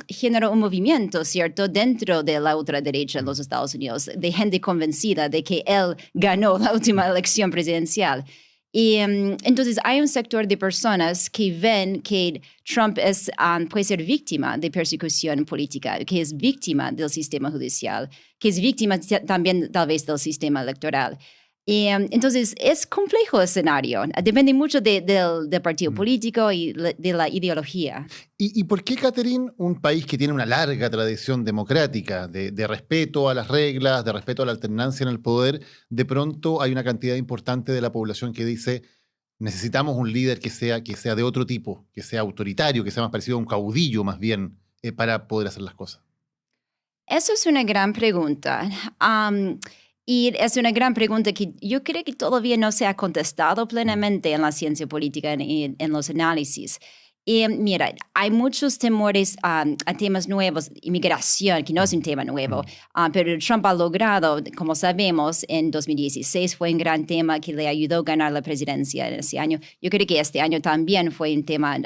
generó un movimiento, ¿cierto?, dentro de la ultraderecha en los Estados Unidos, de gente convencida de que él ganó la última elección presidencial. Y entonces hay un sector de personas que ven que Trump puede ser víctima de persecución política, que es víctima del sistema judicial, que es víctima también tal vez del sistema electoral. Y entonces es complejo el escenario, depende mucho del partido político y de la ideología. ¿Y por qué, Catherine, un país que tiene una larga tradición democrática, de respeto a las reglas, de respeto a la alternancia en el poder, de pronto hay una cantidad importante de la población que dice necesitamos un líder que sea de otro tipo, que sea autoritario, que sea más parecido a un caudillo más bien, para poder hacer las cosas? Eso es una gran pregunta. Y es una gran pregunta que yo creo que todavía no se ha contestado plenamente en la ciencia política, en los análisis. Y mira, hay muchos temores a temas nuevos, inmigración, que no es un tema nuevo, pero Trump ha logrado, como sabemos, en 2016 fue un gran tema que le ayudó a ganar la presidencia en ese año. Yo creo que este año también fue un tema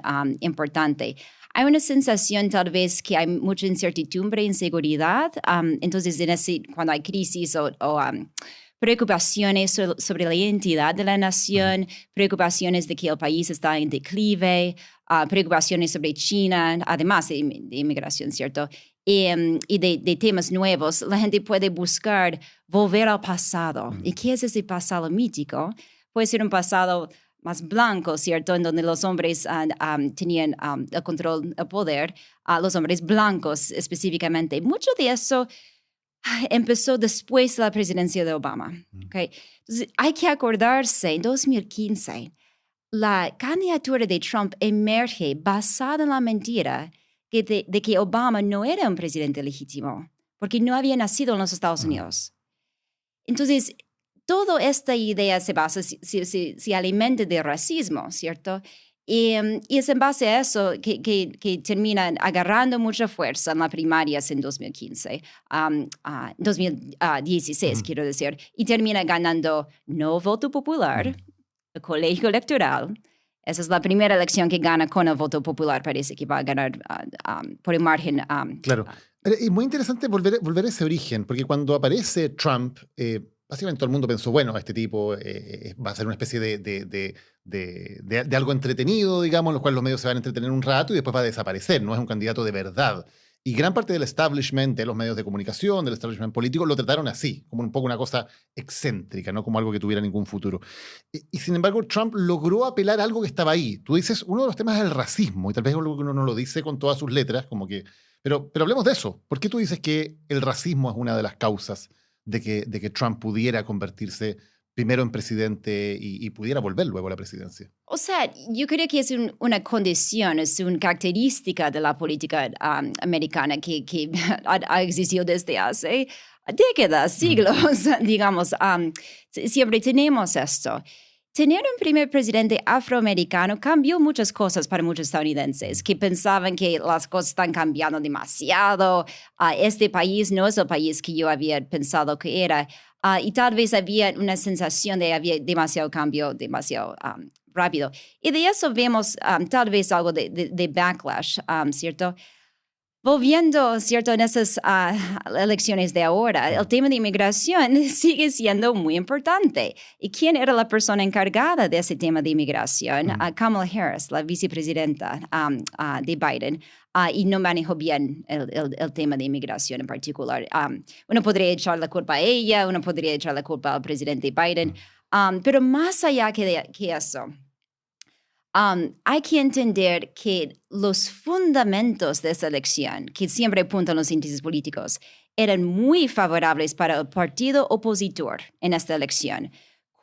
importante. Hay una sensación tal vez que hay mucha incertidumbre e inseguridad. Entonces, cuando hay crisis o preocupaciones sobre la identidad de la nación, preocupaciones de que el país está en declive, preocupaciones sobre China, además de inmigración, ¿cierto? Y de temas nuevos, la gente puede buscar volver al pasado. ¿Y qué es ese pasado mítico? Puede ser un pasado más blanco, ¿cierto? En donde los hombres tenían el control, el poder, los hombres blancos específicamente. Mucho de eso empezó después de la presidencia de Obama. ¿Okay? Entonces, hay que acordarse, en 2015, la candidatura de Trump emerge basada en la mentira de que Obama no era un presidente legítimo, porque no había nacido en los Estados Unidos. Entonces, toda esta idea se basa, se alimenta de racismo, ¿cierto? Y es en base a eso que terminan agarrando mucha fuerza en las primarias en 2015, 2016, quiero decir, y termina ganando no voto popular, el colegio electoral. Esa es la primera elección que gana con el voto popular. Parece que va a ganar por un margen. Claro. Es muy interesante volver a ese origen, porque cuando aparece Trump, básicamente todo el mundo pensó, bueno, este tipo va a ser una especie de algo entretenido, digamos, en lo cual los medios se van a entretener un rato y después va a desaparecer, no es un candidato de verdad. Y gran parte del establishment, de los medios de comunicación, del establishment político, lo trataron así, como un poco una cosa excéntrica, no como algo que tuviera ningún futuro. Y sin embargo, Trump logró apelar a algo que estaba ahí. Tú dices, uno de los temas es el racismo, y tal vez es algo que uno no lo dice con todas sus letras, como que... Pero hablemos de eso. ¿Por qué tú dices que el racismo es una de las causas de que Trump pudiera convertirse primero en presidente y pudiera volver luego a la presidencia? O sea, yo creo que es una condición, es una característica de la política americana que ha existido desde hace décadas, siglos, digamos. Siempre tenemos esto. Tener un primer presidente afroamericano cambió muchas cosas para muchos estadounidenses que pensaban que las cosas están cambiando demasiado. Este país no es el país que yo había pensado que era. Y tal vez había una sensación de había demasiado cambio, demasiado rápido. Y de eso vemos tal vez algo de backlash, ¿cierto? Volviendo, ¿cierto?, en esas elecciones de ahora, el tema de inmigración sigue siendo muy importante. ¿Y quién era la persona encargada de ese tema de inmigración? Kamala Harris, la vicepresidenta de Biden, y no manejó bien el tema de inmigración en particular. Uno podría echar la culpa a ella, uno podría echar la culpa al presidente Biden, pero más allá que eso, hay que entender que los fundamentos de esa elección, que siempre apuntan los índices políticos, eran muy favorables para el partido opositor en esta elección.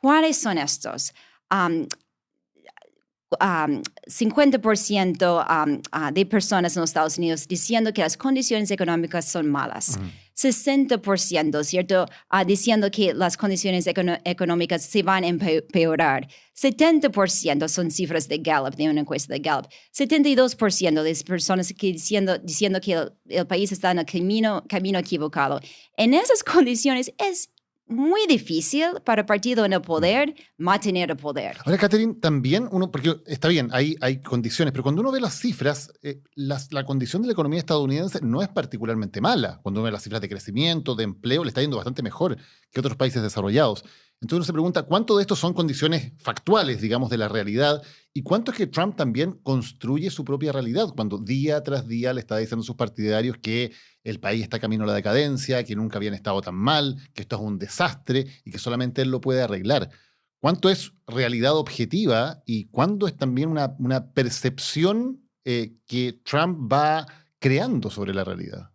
¿Cuáles son estos? 50% de personas en los Estados Unidos diciendo que las condiciones económicas son malas. 60%, ¿cierto? Diciendo que las condiciones económicas se van a empeorar. 70% son cifras de Gallup, de una encuesta de Gallup. 72% de personas que diciendo que el país está en el camino equivocado. En esas condiciones es muy difícil para el partido en el poder mantener el poder. Ahora, Catherine, también porque está bien, hay condiciones, pero cuando uno ve las cifras, la condición de la economía estadounidense no es particularmente mala. Cuando uno ve las cifras de crecimiento, de empleo, le está yendo bastante mejor que otros países desarrollados. Entonces uno se pregunta, ¿cuánto de esto son condiciones factuales, digamos, de la realidad? ¿Y cuánto es que Trump también construye su propia realidad cuando día tras día le está diciendo a sus partidarios que el país está camino a la decadencia, que nunca habían estado tan mal, que esto es un desastre y que solamente él lo puede arreglar? ¿Cuánto es realidad objetiva y cuánto es también una percepción que Trump va creando sobre la realidad?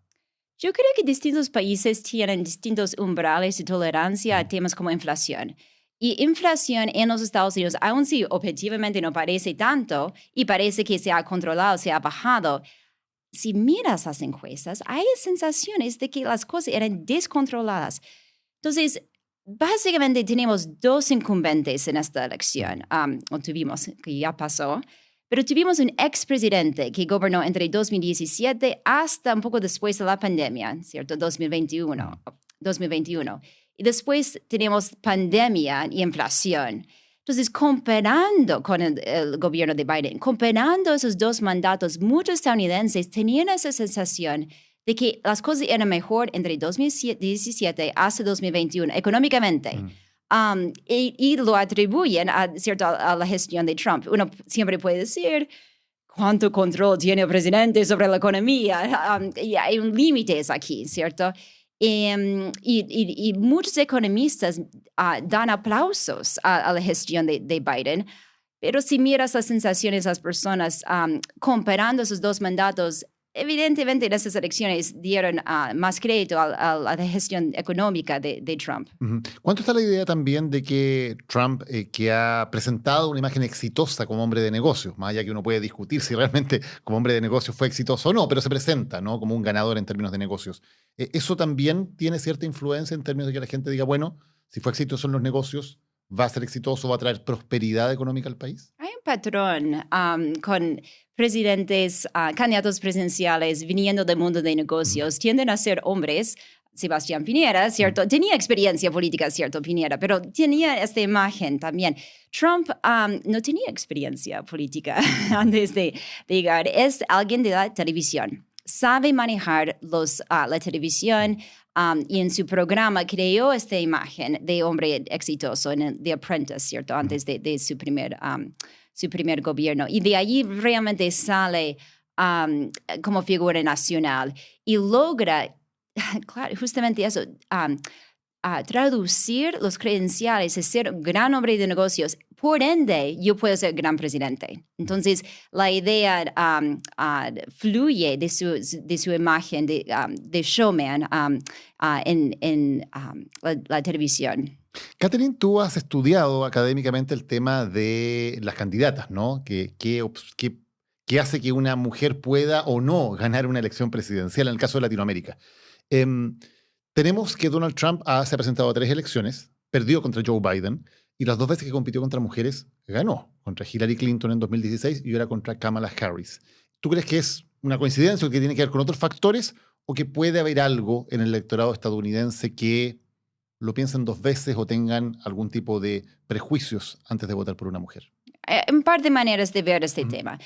Yo creo que distintos países tienen distintos umbrales de tolerancia a temas como inflación. Y inflación en los Estados Unidos, aun si objetivamente no parece tanto y parece que se ha controlado, se ha bajado, si miras las encuestas, hay sensaciones de que las cosas eran descontroladas. Entonces, básicamente tenemos dos incumbentes en esta elección, o tuvimos, que ya pasó, pero tuvimos un expresidente que gobernó entre 2017 hasta un poco después de la pandemia, ¿cierto? 2021. Y después tenemos pandemia y inflación. Entonces, comparando con el gobierno de Biden, comparando esos dos mandatos, muchos estadounidenses tenían esa sensación de que las cosas eran mejor entre 2017 hasta 2021 económicamente. Y lo atribuyen a la gestión de Trump. Uno siempre puede decir cuánto control tiene el presidente sobre la economía. Y hay un límite aquí, ¿cierto? Y muchos economistas dan aplausos a la gestión de Biden, pero si miras las sensaciones de las personas comparando esos dos mandatos, evidentemente esas elecciones dieron más crédito a la gestión económica de Trump. ¿Cuánto está la idea también de que Trump, que ha presentado una imagen exitosa como hombre de negocios, más allá que uno puede discutir si realmente como hombre de negocios fue exitoso o no, pero se presenta, ¿no?, como un ganador en términos de negocios? ¿Eso también tiene cierta influencia en términos de que la gente diga, bueno, si fue exitoso en los negocios, va a ser exitoso, va a traer prosperidad económica al país? Hay un patrón con presidentes, candidatos presidenciales viniendo del mundo de negocios, tienden a ser hombres. Sebastián Piñera, ¿cierto? Tenía experiencia política, ¿cierto? Piñera, pero tenía esta imagen también. Trump no tenía experiencia política antes de llegar. Es alguien de la televisión. Sabe manejar la televisión y en su programa creó esta imagen de hombre exitoso en The Apprentice, ¿cierto? Antes de su primer gobierno. Y de allí realmente sale como figura nacional y logra, claro, justamente eso, traducir los credenciales de ser un gran hombre de negocios. Por ende, yo puedo ser gran presidente. Entonces, la idea fluye de su imagen de showman en la televisión. Catherine, tú has estudiado académicamente el tema de las candidatas, ¿no? ¿Qué hace que una mujer pueda o no ganar una elección presidencial en el caso de Latinoamérica? Tenemos que Donald Trump se ha presentado a 3 elecciones, perdió contra Joe Biden, y las 2 veces que compitió contra mujeres, ganó. Contra Hillary Clinton en 2016 y ahora contra Kamala Harris. ¿Tú crees que es una coincidencia o que tiene que ver con otros factores o que puede haber algo en el electorado estadounidense que lo piensen 2 veces o tengan algún tipo de prejuicios antes de votar por una mujer? Un par de maneras de ver este tema.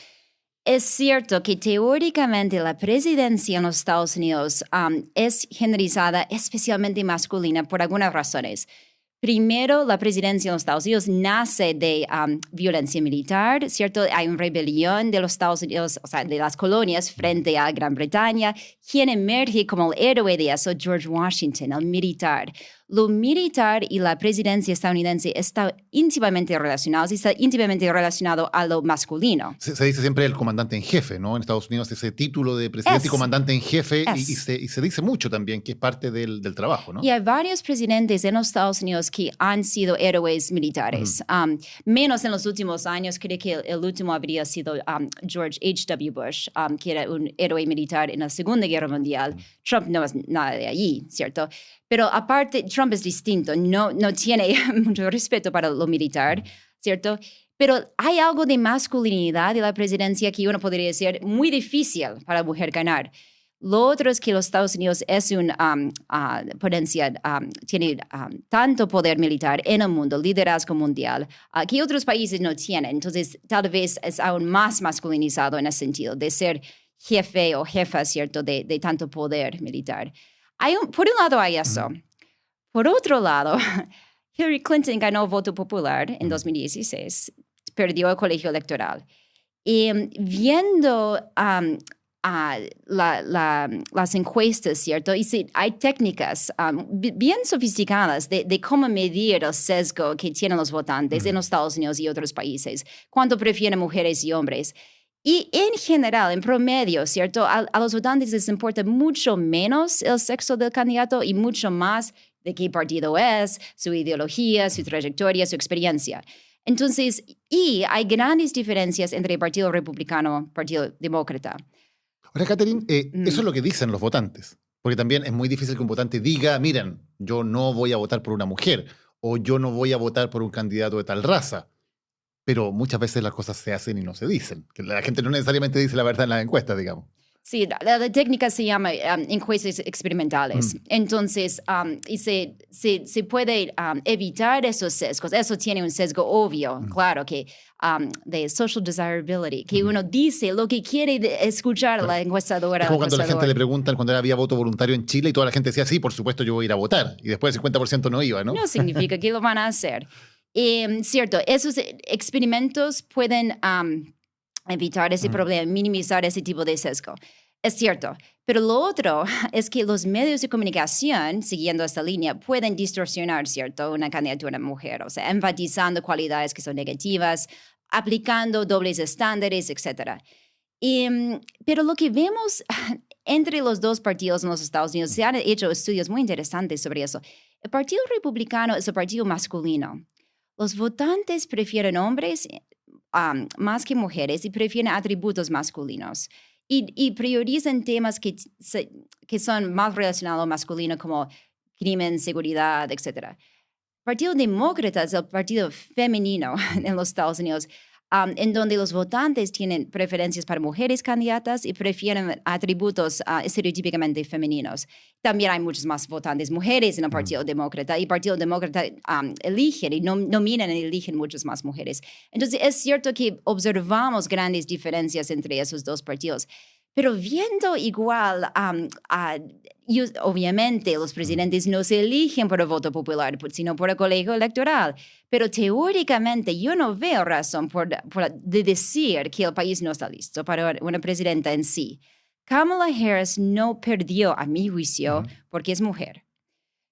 Es cierto que teóricamente la presidencia en los Estados Unidos es generalizada, especialmente masculina, por algunas razones. Primero, la presidencia en los Estados Unidos nace de violencia militar, ¿cierto? Hay una rebelión de los Estados Unidos, o sea, de las colonias frente a Gran Bretaña. Quien emerge como el héroe de eso, George Washington, el militar. Lo militar y la presidencia estadounidense están íntimamente relacionados y está íntimamente relacionado a lo masculino. Se dice siempre el comandante en jefe, ¿no? En Estados Unidos ese título de presidente y comandante en jefe y se dice mucho también que es parte del trabajo, ¿no? Y hay varios presidentes en los Estados Unidos que han sido héroes militares. Menos en los últimos años, creo que el último habría sido George H.W. Bush, que era un héroe militar en la Segunda Guerra Mundial. Trump no es nada de allí, ¿cierto? Pero aparte, Trump es distinto, no tiene mucho respeto para lo militar, ¿cierto? Pero hay algo de masculinidad de la presidencia que uno podría decir muy difícil para la mujer ganar. Lo otro es que los Estados Unidos es una potencia, tiene tanto poder militar en el mundo, liderazgo mundial, que otros países no tienen. Entonces, tal vez es aún más masculinizado en ese sentido, de ser jefe o jefa, ¿cierto?, de tanto poder militar. Por un lado hay eso. Por otro lado, Hillary Clinton ganó voto popular en 2016, perdió el colegio electoral. Y viendo las encuestas, ¿cierto? Y sí, hay técnicas bien sofisticadas de cómo medir el sesgo que tienen los votantes en los Estados Unidos y otros países, cuánto prefieren mujeres y hombres. Y en general, en promedio, ¿cierto? A los votantes les importa mucho menos el sexo del candidato y mucho más de qué partido es, su ideología, su trayectoria, su experiencia. Entonces, y hay grandes diferencias entre el Partido Republicano y el Partido Demócrata. Ahora, Catherine, eso es lo que dicen los votantes. Porque también es muy difícil que un votante diga, miren, yo no voy a votar por una mujer o yo no voy a votar por un candidato de tal raza. Pero muchas veces las cosas se hacen y no se dicen. Que la gente no necesariamente dice la verdad en las encuestas, digamos. Sí, la técnica se llama encuestas experimentales. Entonces, y se puede evitar esos sesgos. Eso tiene un sesgo obvio, claro, que de social desirability, que uno dice lo que quiere escuchar la encuestadora. Es como cuando a la gente le preguntan cuando había voto voluntario en Chile y toda la gente decía, sí, por supuesto yo voy a ir a votar. Y después el 50% no iba, ¿no? No significa que lo van a hacer. Cierto, esos experimentos pueden evitar ese problema, minimizar ese tipo de sesgo. Es cierto, pero lo otro es que los medios de comunicación, siguiendo esta línea, pueden distorsionar, ¿cierto?, una candidatura mujer, o sea, enfatizando cualidades que son negativas, aplicando dobles estándares, etc. Pero lo que vemos entre los dos partidos en los Estados Unidos, se han hecho estudios muy interesantes sobre eso. El Partido Republicano es el partido masculino. Los votantes prefieren hombres más que mujeres y prefieren atributos masculinos. Y priorizan temas que son más relacionados al masculino como crimen, seguridad, etc. El Partido Demócrata es el partido femenino en los Estados Unidos, en donde los votantes tienen preferencias para mujeres candidatas y prefieren atributos estereotípicamente femeninos. También hay muchas más votantes mujeres en el Partido Demócrata, y el Partido Demócrata eligen y nominan y eligen muchas más mujeres. Entonces, es cierto que observamos grandes diferencias entre esos dos partidos. Pero viendo igual, obviamente los presidentes no se eligen por el voto popular, sino por el colegio electoral. Pero teóricamente yo no veo razón de decir que el país no está listo para una presidenta en sí. Kamala Harris no perdió, a mi juicio, porque es mujer.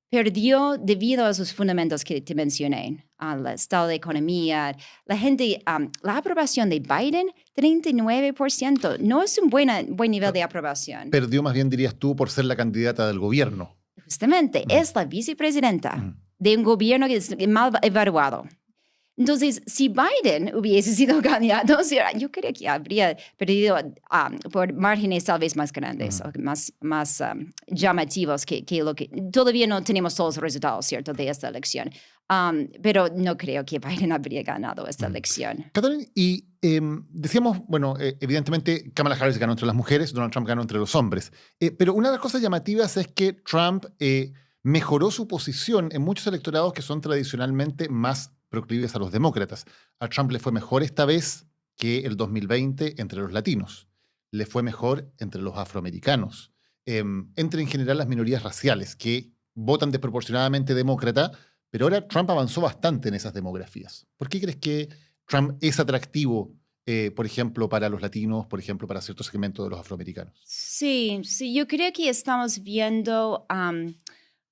Perdió debido a sus fundamentos que te mencioné, al estado de economía. La aprobación de Biden, 39%. No es un buen nivel de aprobación. Perdió más bien, dirías tú, por ser la candidata del gobierno. Justamente, es la vicepresidenta de un gobierno que es mal evaluado. Entonces, si Biden hubiese sido candidato, yo creo que habría perdido por márgenes tal vez más grandes, o más llamativos que lo que... Todavía no tenemos todos los resultados, ¿cierto?, de esta elección. Pero no creo que Biden habría ganado esta elección. Catherine, y decíamos, bueno, evidentemente Kamala Harris ganó entre las mujeres, Donald Trump ganó entre los hombres. Pero una de las cosas llamativas es que Trump mejoró su posición en muchos electorados que son tradicionalmente más proclives a los demócratas. A Trump le fue mejor esta vez que el 2020 entre los latinos. Le fue mejor entre los afroamericanos. Entre en general las minorías raciales que votan desproporcionadamente demócrata, pero ahora Trump avanzó bastante en esas demografías. ¿Por qué crees que Trump es atractivo, por ejemplo, para los latinos, por ejemplo, para ciertos segmentos de los afroamericanos? Sí, yo creo que estamos viendo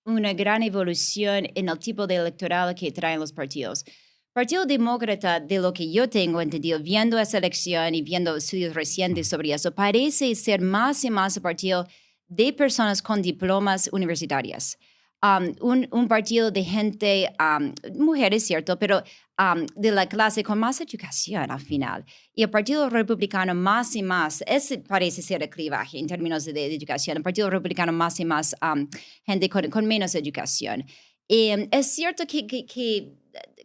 una gran evolución en el tipo de electorado que traen los partidos. Partido Demócrata, de lo que yo tengo entendido, viendo esa elección y viendo estudios recientes sobre eso, parece ser más y más un partido de personas con diplomas universitarias. Un partido de gente, mujeres, cierto, pero de la clase con más educación al final. Y el Partido Republicano más y más, ese parece ser el clivaje en términos de educación, el Partido Republicano más y más gente con menos educación. Es cierto que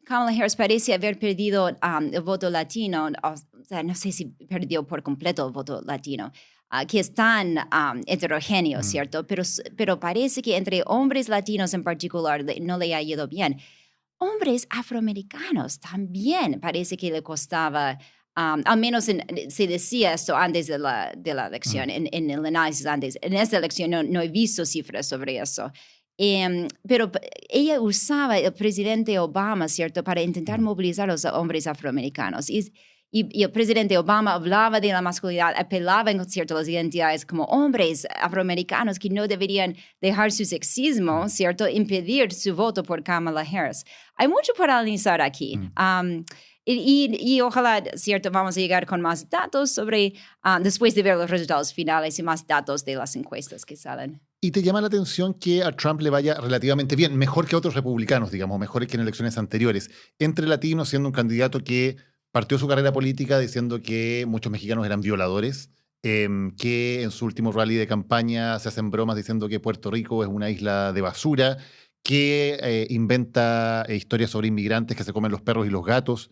Kamala Harris parece haber perdido el voto latino, o sea, no sé si perdió por completo el voto latino, que es tan heterogéneo, ¿cierto? Pero parece que entre hombres latinos en particular no le ha ido bien. Hombres afroamericanos también parece que le costaba, al menos se decía esto antes de la elección, en el análisis antes. En esta elección no he visto cifras sobre eso. Pero ella usaba el presidente Obama, ¿cierto?, para intentar movilizar a los hombres afroamericanos. Y el presidente Obama hablaba de la masculinidad, apelaba en cierto las identidades como hombres afroamericanos que no deberían dejar su sexismo, ¿cierto?, impedir su voto por Kamala Harris. Hay mucho por analizar aquí. Y ojalá, ¿cierto?, vamos a llegar con más datos sobre, después de ver los resultados finales y más datos de las encuestas que salen. ¿Y te llama la atención que a Trump le vaya relativamente bien, mejor que a otros republicanos, digamos, mejor que en elecciones anteriores, entre latinos, siendo un candidato que partió su carrera política diciendo que muchos mexicanos eran violadores, que en su último rally de campaña se hacen bromas diciendo que Puerto Rico es una isla de basura, que inventa historias sobre inmigrantes que se comen los perros y los gatos?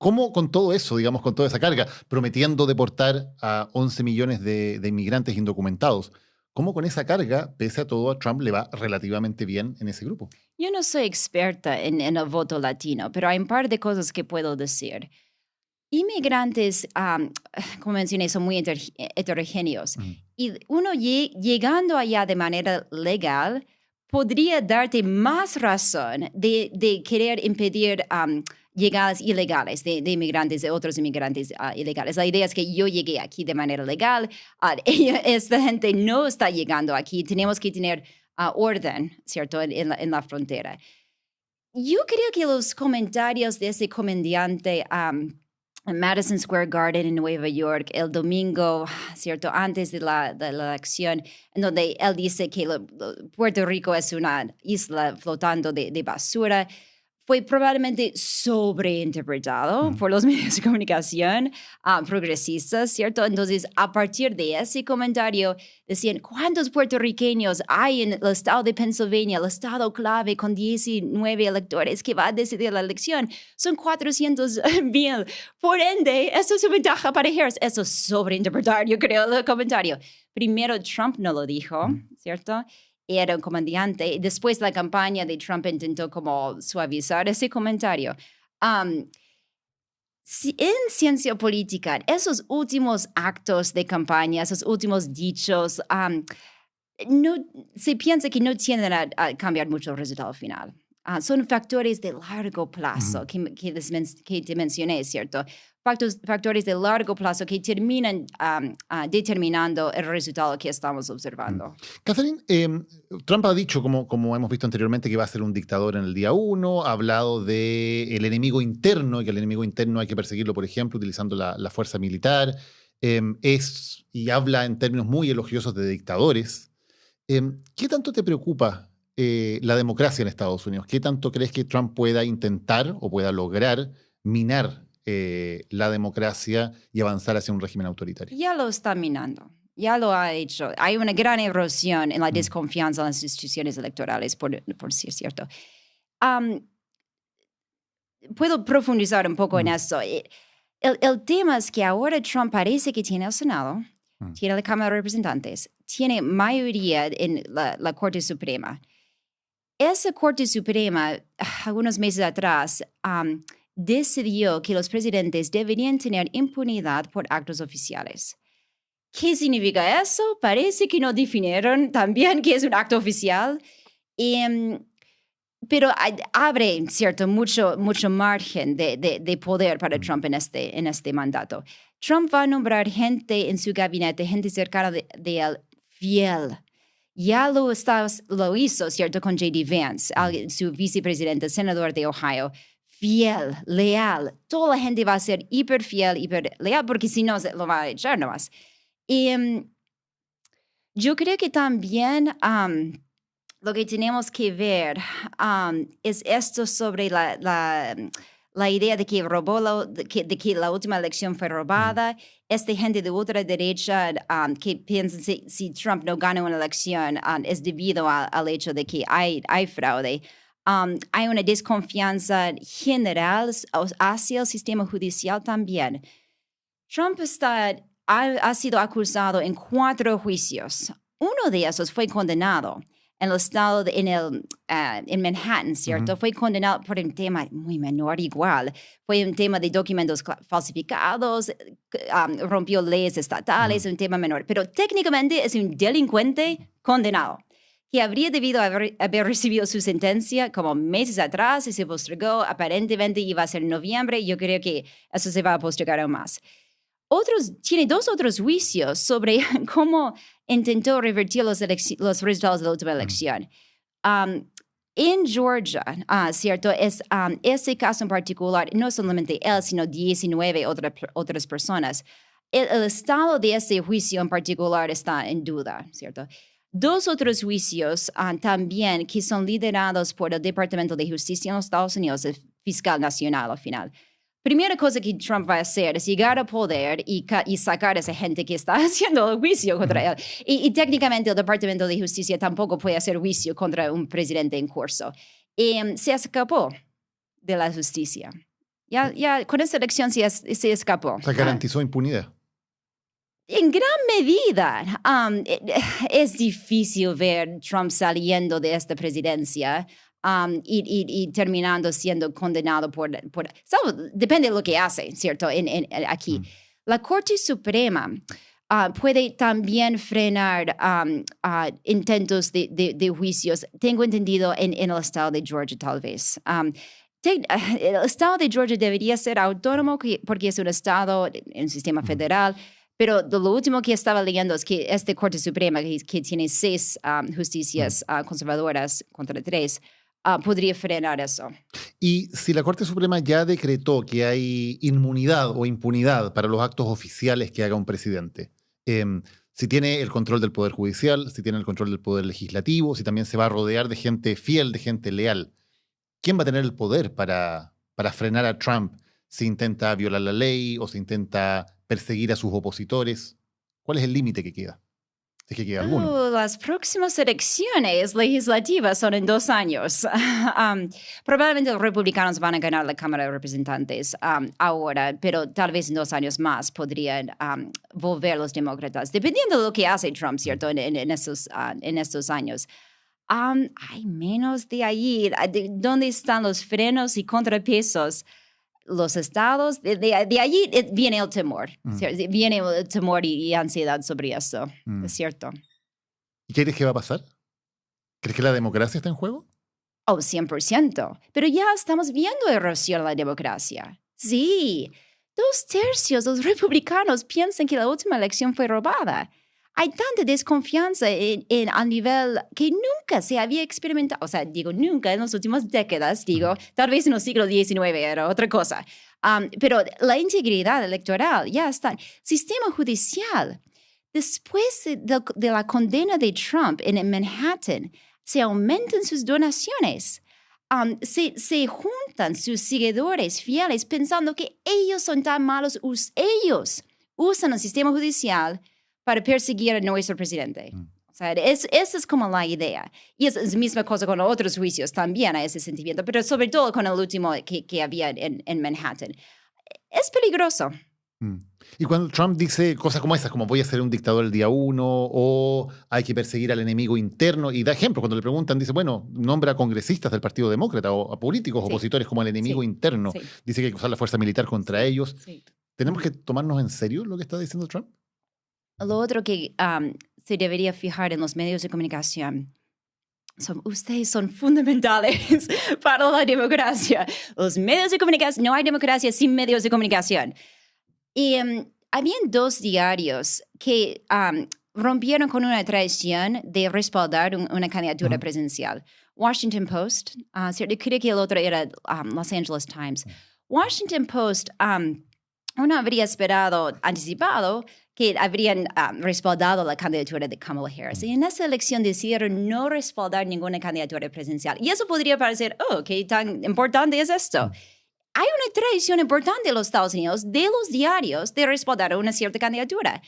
¿Cómo con todo eso, digamos, con toda esa carga, prometiendo deportar a 11 millones de inmigrantes indocumentados? ¿Cómo con esa carga, pese a todo, a Trump le va relativamente bien en ese grupo? Yo no soy experta en el voto latino, pero hay un par de cosas que puedo decir. Inmigrantes, como mencioné, son muy heterogéneos. Y uno llegando allá de manera legal podría darte más razón de querer impedir llegadas ilegales de inmigrantes, de otros inmigrantes ilegales. La idea es que yo llegué aquí de manera legal, esta gente no está llegando aquí, tenemos que tener orden, ¿cierto?, en la frontera. Yo creo que los comentarios de ese comediante en Madison Square Garden en Nueva York el domingo, ¿cierto?, antes de la elección, en donde él dice que Puerto Rico es una isla flotando de basura, fue probablemente sobreinterpretado por los medios de comunicación progresistas, ¿cierto? Entonces, a partir de ese comentario, decían, ¿cuántos puertorriqueños hay en el estado de Pennsylvania, el estado clave con 19 electores que va a decidir la elección? Son 400,000. Por ende, eso es una ventaja para Harris. Eso es sobreinterpretar, yo creo, el comentario. Primero, Trump no lo dijo, ¿cierto? Era un comediante. Después la campaña de Trump intentó como suavizar ese comentario. En ciencia política, esos últimos actos de campaña, esos últimos dichos, no, se piensa que no tienden a cambiar mucho el resultado final. Son factores de largo plazo que te mencioné, ¿cierto? Factores de largo plazo que terminan determinando el resultado que estamos observando. Catherine, Trump ha dicho, como hemos visto anteriormente, que va a ser un dictador en el día 1, ha hablado del enemigo interno, y que el enemigo interno hay que perseguirlo, por ejemplo, utilizando la fuerza militar, y habla en términos muy elogiosos de dictadores. ¿Qué tanto te preocupa la democracia en Estados Unidos? ¿Qué tanto crees que Trump pueda intentar o pueda lograr minar la democracia y avanzar hacia un régimen autoritario? Ya lo está minando, ya lo ha hecho. Hay una gran erosión en la desconfianza en las instituciones electorales, por ser cierto. Puedo profundizar un poco en eso. El tema es que ahora Trump parece que tiene el Senado, tiene la Cámara de Representantes, tiene mayoría en la Corte Suprema. Esa Corte Suprema, algunos meses atrás, decidió que los presidentes deberían tener impunidad por actos oficiales. ¿Qué significa eso? Parece que no definieron también qué es un acto oficial, pero abre, ¿cierto?, mucho margen de poder para Trump en este mandato. Trump va a nombrar gente en su gabinete, gente cercana de él, fiel. Ya lo hizo, ¿cierto?, con J.D. Vance, su vicepresidente, senador de Ohio. Fiel, leal. Toda la gente va a ser hiper fiel, hiper leal, porque si no, lo va a echar nomás. Y yo creo que también lo que tenemos que ver es esto sobre la idea de que de que la última elección fue robada. Esta gente de ultraderecha que piensa si Trump no gana una elección es debido al hecho de que hay fraude. Hay una desconfianza general hacia el sistema judicial también. Trump ha sido acusado en 4 juicios. Uno de esos fue condenado en el estado en Manhattan, ¿cierto? Fue condenado por un tema muy menor igual. Fue un tema de documentos falsificados, rompió leyes estatales, un tema menor. Pero técnicamente es un delincuente condenado, que habría debido haber recibido su sentencia como meses atrás y se postergó. Aparentemente iba a ser en noviembre. Yo creo que eso se va a postergar aún más. Tiene 2 otros juicios sobre cómo intentó revertir los resultados de la última elección. En Georgia, ¿cierto? Ese caso en particular, no solamente él, sino 19 otras personas. El estado de ese juicio en particular está en duda, ¿cierto? 2 otros juicios también que son liderados por el Departamento de Justicia en los Estados Unidos, el fiscal nacional al final. Primera cosa que Trump va a hacer es llegar al poder y sacar a esa gente que está haciendo el juicio contra él. Y técnicamente el Departamento de Justicia tampoco puede hacer juicio contra un presidente en curso. Se escapó de la justicia. Ya con esta elección se escapó. O sea, garantizó impunidad. En gran medida, es difícil ver Trump saliendo de esta presidencia y terminando siendo condenado por depende de lo que hace, ¿cierto? Aquí. La Corte Suprema puede también frenar intentos de juicios, tengo entendido, en el estado de Georgia tal vez. El estado de Georgia debería ser autónomo porque es un estado en un sistema federal. Pero lo último que estaba leyendo es que esta Corte Suprema, que tiene 6 justicias conservadoras contra 3, podría frenar eso. Y si la Corte Suprema ya decretó que hay inmunidad o impunidad para los actos oficiales que haga un presidente, si tiene el control del Poder Judicial, si tiene el control del Poder Legislativo, si también se va a rodear de gente fiel, de gente leal, ¿quién va a tener el poder para frenar a Trump si intenta violar la ley o si intenta perseguir a sus opositores? ¿Cuál es el límite que queda? Si es que queda alguno. Las próximas elecciones legislativas son en 2 años. Probablemente los republicanos van a ganar la Cámara de Representantes ahora, pero tal vez en 2 años más podrían volver los demócratas, dependiendo de lo que hace Trump, ¿cierto? En estos años. Hay menos de ahí. ¿Dónde están los frenos y contrapesos? Los estados, de allí viene el temor. Viene el temor y ansiedad sobre eso, es cierto. ¿Y qué crees que va a pasar? ¿Crees que la democracia está en juego? 100%. Pero ya estamos viendo erosión en la democracia. Sí, 2/3 de los republicanos piensan que la última elección fue robada. Hay tanta desconfianza a nivel que nunca se había experimentado. O sea, digo nunca en las últimas décadas, tal vez en el siglo XIX era otra cosa. Pero la integridad electoral ya está. Sistema judicial. Después de la condena de Trump en Manhattan, se aumentan sus donaciones. Se juntan sus seguidores fieles pensando que ellos son tan malos. Ellos usan el sistema judicial para perseguir a nuestro presidente. O sea, esa es como la idea. Y es la misma cosa con otros juicios también, a ese sentimiento, pero sobre todo con el último que había en Manhattan. Es peligroso. Y cuando Trump dice cosas como esas, como voy a ser un dictador el día 1, o hay que perseguir al enemigo interno, y da ejemplo, cuando le preguntan, dice, bueno, nombra a congresistas del Partido Demócrata o a políticos opositores como el enemigo interno. Sí. Dice que hay que usar la fuerza militar contra ellos. Sí. ¿Tenemos que tomarnos en serio lo que está diciendo Trump? Lo otro que se debería fijar en los medios de comunicación ustedes son fundamentales para la democracia. Los medios de comunicación, no hay democracia sin medios de comunicación. Y habían 2 diarios que rompieron con una tradición de respaldar una candidatura presidencial. Washington Post, creo que el otro era Los Angeles Times. Washington Post, uno habría anticipado que habrían respaldado la candidatura de Kamala Harris. Y en esa elección decidieron no respaldar ninguna candidatura presidencial. Y eso podría parecer, ¿qué tan importante es esto? Hay una tradición importante en los Estados Unidos de los diarios de respaldar una cierta candidatura.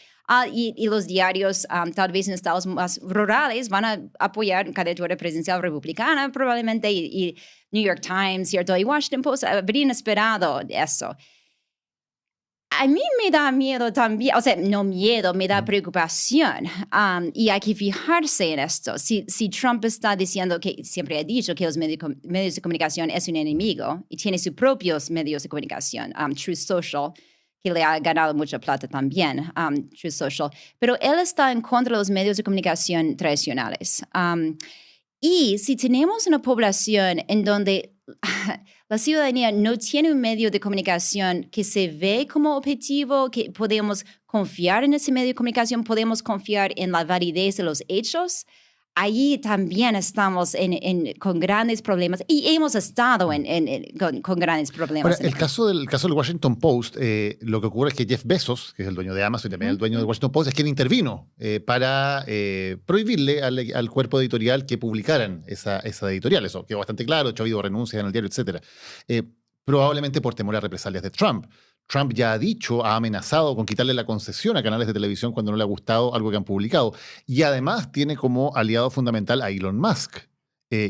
Y los diarios, tal vez en estados más rurales, van a apoyar candidatura presidencial republicana probablemente. Y New York Times, ¿cierto? Y Washington Post habrían esperado eso. A mí me da miedo también, o sea, no miedo, me da preocupación. Y hay que fijarse en esto. Si Trump está diciendo que siempre ha dicho que los medios de comunicación es un enemigo y tiene sus propios medios de comunicación, Truth Social, que le ha ganado mucha plata también, Truth Social, pero él está en contra de los medios de comunicación tradicionales. Y si tenemos una población en donde la ciudadanía no tiene un medio de comunicación que se ve como objetivo, que podemos confiar en ese medio de comunicación, podemos confiar en la validez de los hechos, allí también estamos con grandes problemas y hemos estado con grandes problemas. Ahora, el caso del Washington Post, lo que ocurre es que Jeff Bezos, que es el dueño de Amazon y también el dueño del Washington Post, es quien intervino para prohibirle al cuerpo editorial que publicaran esa editorial. Eso quedó bastante claro, de hecho ha habido renuncias en el diario, etc. Probablemente por temor a represalias de Trump. Trump ya ha amenazado con quitarle la concesión a canales de televisión cuando no le ha gustado algo que han publicado. Y además tiene como aliado fundamental a Elon Musk.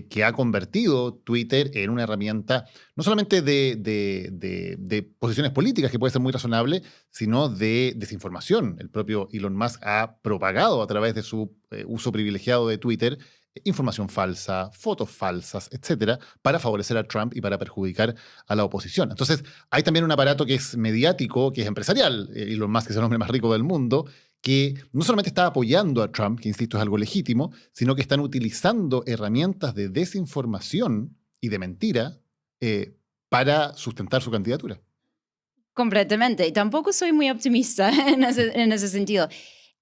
que ha convertido Twitter en una herramienta no solamente de posiciones políticas, que puede ser muy razonable, sino de desinformación. El propio Elon Musk ha propagado a través de su uso privilegiado de Twitter información falsa, fotos falsas, etcétera, para favorecer a Trump y para perjudicar a la oposición. Entonces, hay también un aparato que es mediático, que es empresarial. Elon Musk es el hombre más rico del mundo, que no solamente está apoyando a Trump, que insisto es algo legítimo, sino que están utilizando herramientas de desinformación y de mentira para sustentar su candidatura. Completamente. Tampoco soy muy optimista en ese sentido.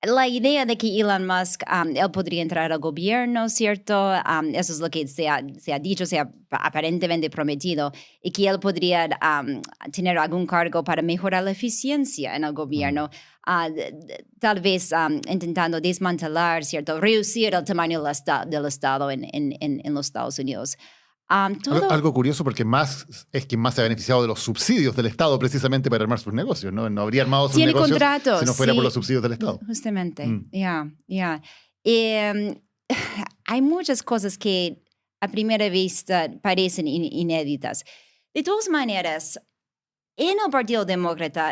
La idea de que Elon Musk, él podría entrar al gobierno, ¿cierto? Eso es lo que se ha dicho, se ha aparentemente prometido, y que él podría tener algún cargo para mejorar la eficiencia en el gobierno, tal vez intentando desmantelar, ¿cierto? Reducir el tamaño del Estado en los Estados Unidos. Algo curioso, porque Musk es quien más se ha beneficiado de los subsidios del Estado precisamente para armar sus negocios, ¿no? No habría armado sus negocios contratos, si no fuera sí, por los subsidios del Estado. Justamente, hay muchas cosas que a primera vista parecen inéditas. De todas maneras, en el Partido Demócrata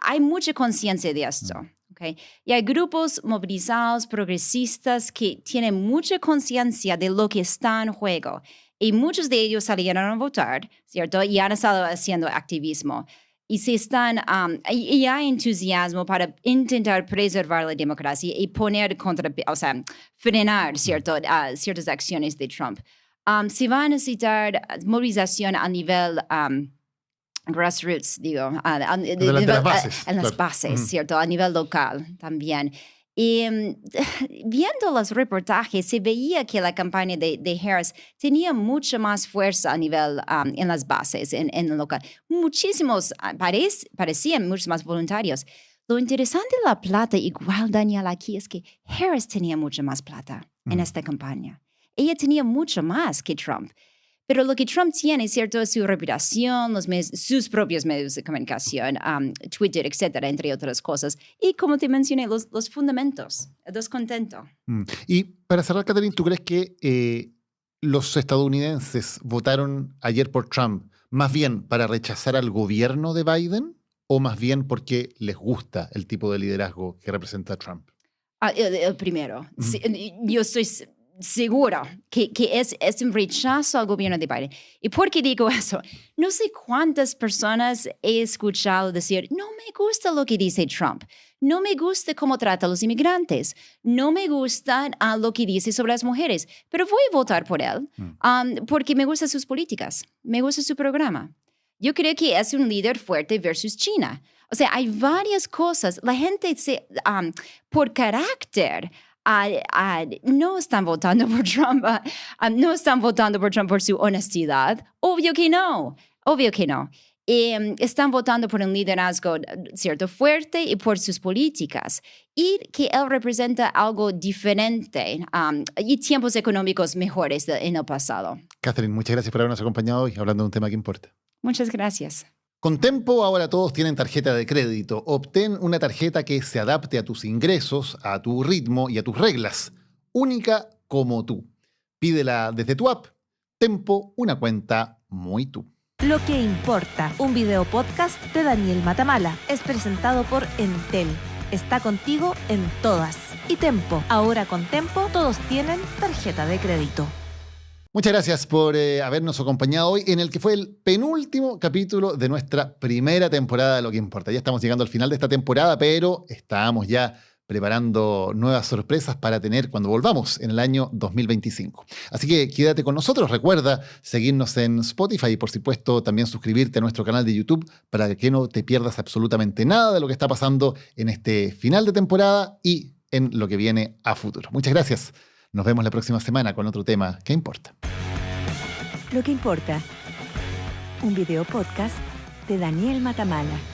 hay mucha conciencia de esto. Okay. Y hay grupos movilizados, progresistas, que tienen mucha conciencia de lo que está en juego. Y muchos de ellos salieron a votar, ¿cierto? Y han estado haciendo activismo. Y y hay entusiasmo para intentar preservar la democracia y frenar ciertas acciones de Trump. Se va a necesitar movilización a nivel grassroots, digo, en las bases, ¿cierto? A nivel local también. Y viendo los reportajes, se veía que la campaña de Harris tenía mucha más fuerza a nivel, en las bases, en el local. Parecían muchos más voluntarios. Lo interesante de la plata, igual, Daniel, aquí es que Harris tenía mucha más plata en esta campaña. Ella tenía mucho más que Trump. Pero lo que Trump tiene, ¿cierto?, es su reputación, sus propios medios de comunicación, Twitter, etcétera, entre otras cosas. Y como te mencioné, los fundamentos, el descontento. Y para cerrar, Catherine, ¿tú crees que los estadounidenses votaron ayer por Trump más bien para rechazar al gobierno de Biden o más bien porque les gusta el tipo de liderazgo que representa Trump? El primero. Sí, yo estoy seguro que es un rechazo al gobierno de Biden. ¿Y por qué digo eso? No sé cuántas personas he escuchado decir, no me gusta lo que dice Trump, no me gusta cómo trata a los inmigrantes, no me gusta lo que dice sobre las mujeres, pero voy a votar por él porque me gustan sus políticas, me gusta su programa. Yo creo que es un líder fuerte versus China. O sea, hay varias cosas. La gente por carácter no están votando por Trump, no están votando por Trump por su honestidad. Obvio que no. Están votando por un liderazgo, ¿cierto?, fuerte y por sus políticas. Y que él representa algo diferente y tiempos económicos mejores en el pasado. Catherine, muchas gracias por habernos acompañado hoy hablando de un tema que importa. Muchas gracias. Con Tempo ahora todos tienen tarjeta de crédito. Obtén una tarjeta que se adapte a tus ingresos, a tu ritmo y a tus reglas. Única como tú. Pídela desde tu app. Tempo, una cuenta muy tú. Lo que importa, un video podcast de Daniel Matamala. Es presentado por Entel. Está contigo en todas. Y Tempo, ahora con Tempo todos tienen tarjeta de crédito. Muchas gracias por habernos acompañado hoy en el que fue el penúltimo capítulo de nuestra primera temporada de Lo que Importa. Ya estamos llegando al final de esta temporada, pero estábamos ya preparando nuevas sorpresas para tener cuando volvamos en el año 2025. Así que quédate con nosotros. Recuerda seguirnos en Spotify y, por supuesto, también suscribirte a nuestro canal de YouTube para que no te pierdas absolutamente nada de lo que está pasando en este final de temporada y en lo que viene a futuro. Muchas gracias. Nos vemos la próxima semana con otro tema que importa. Lo que importa. Un video podcast de Daniel Matamala.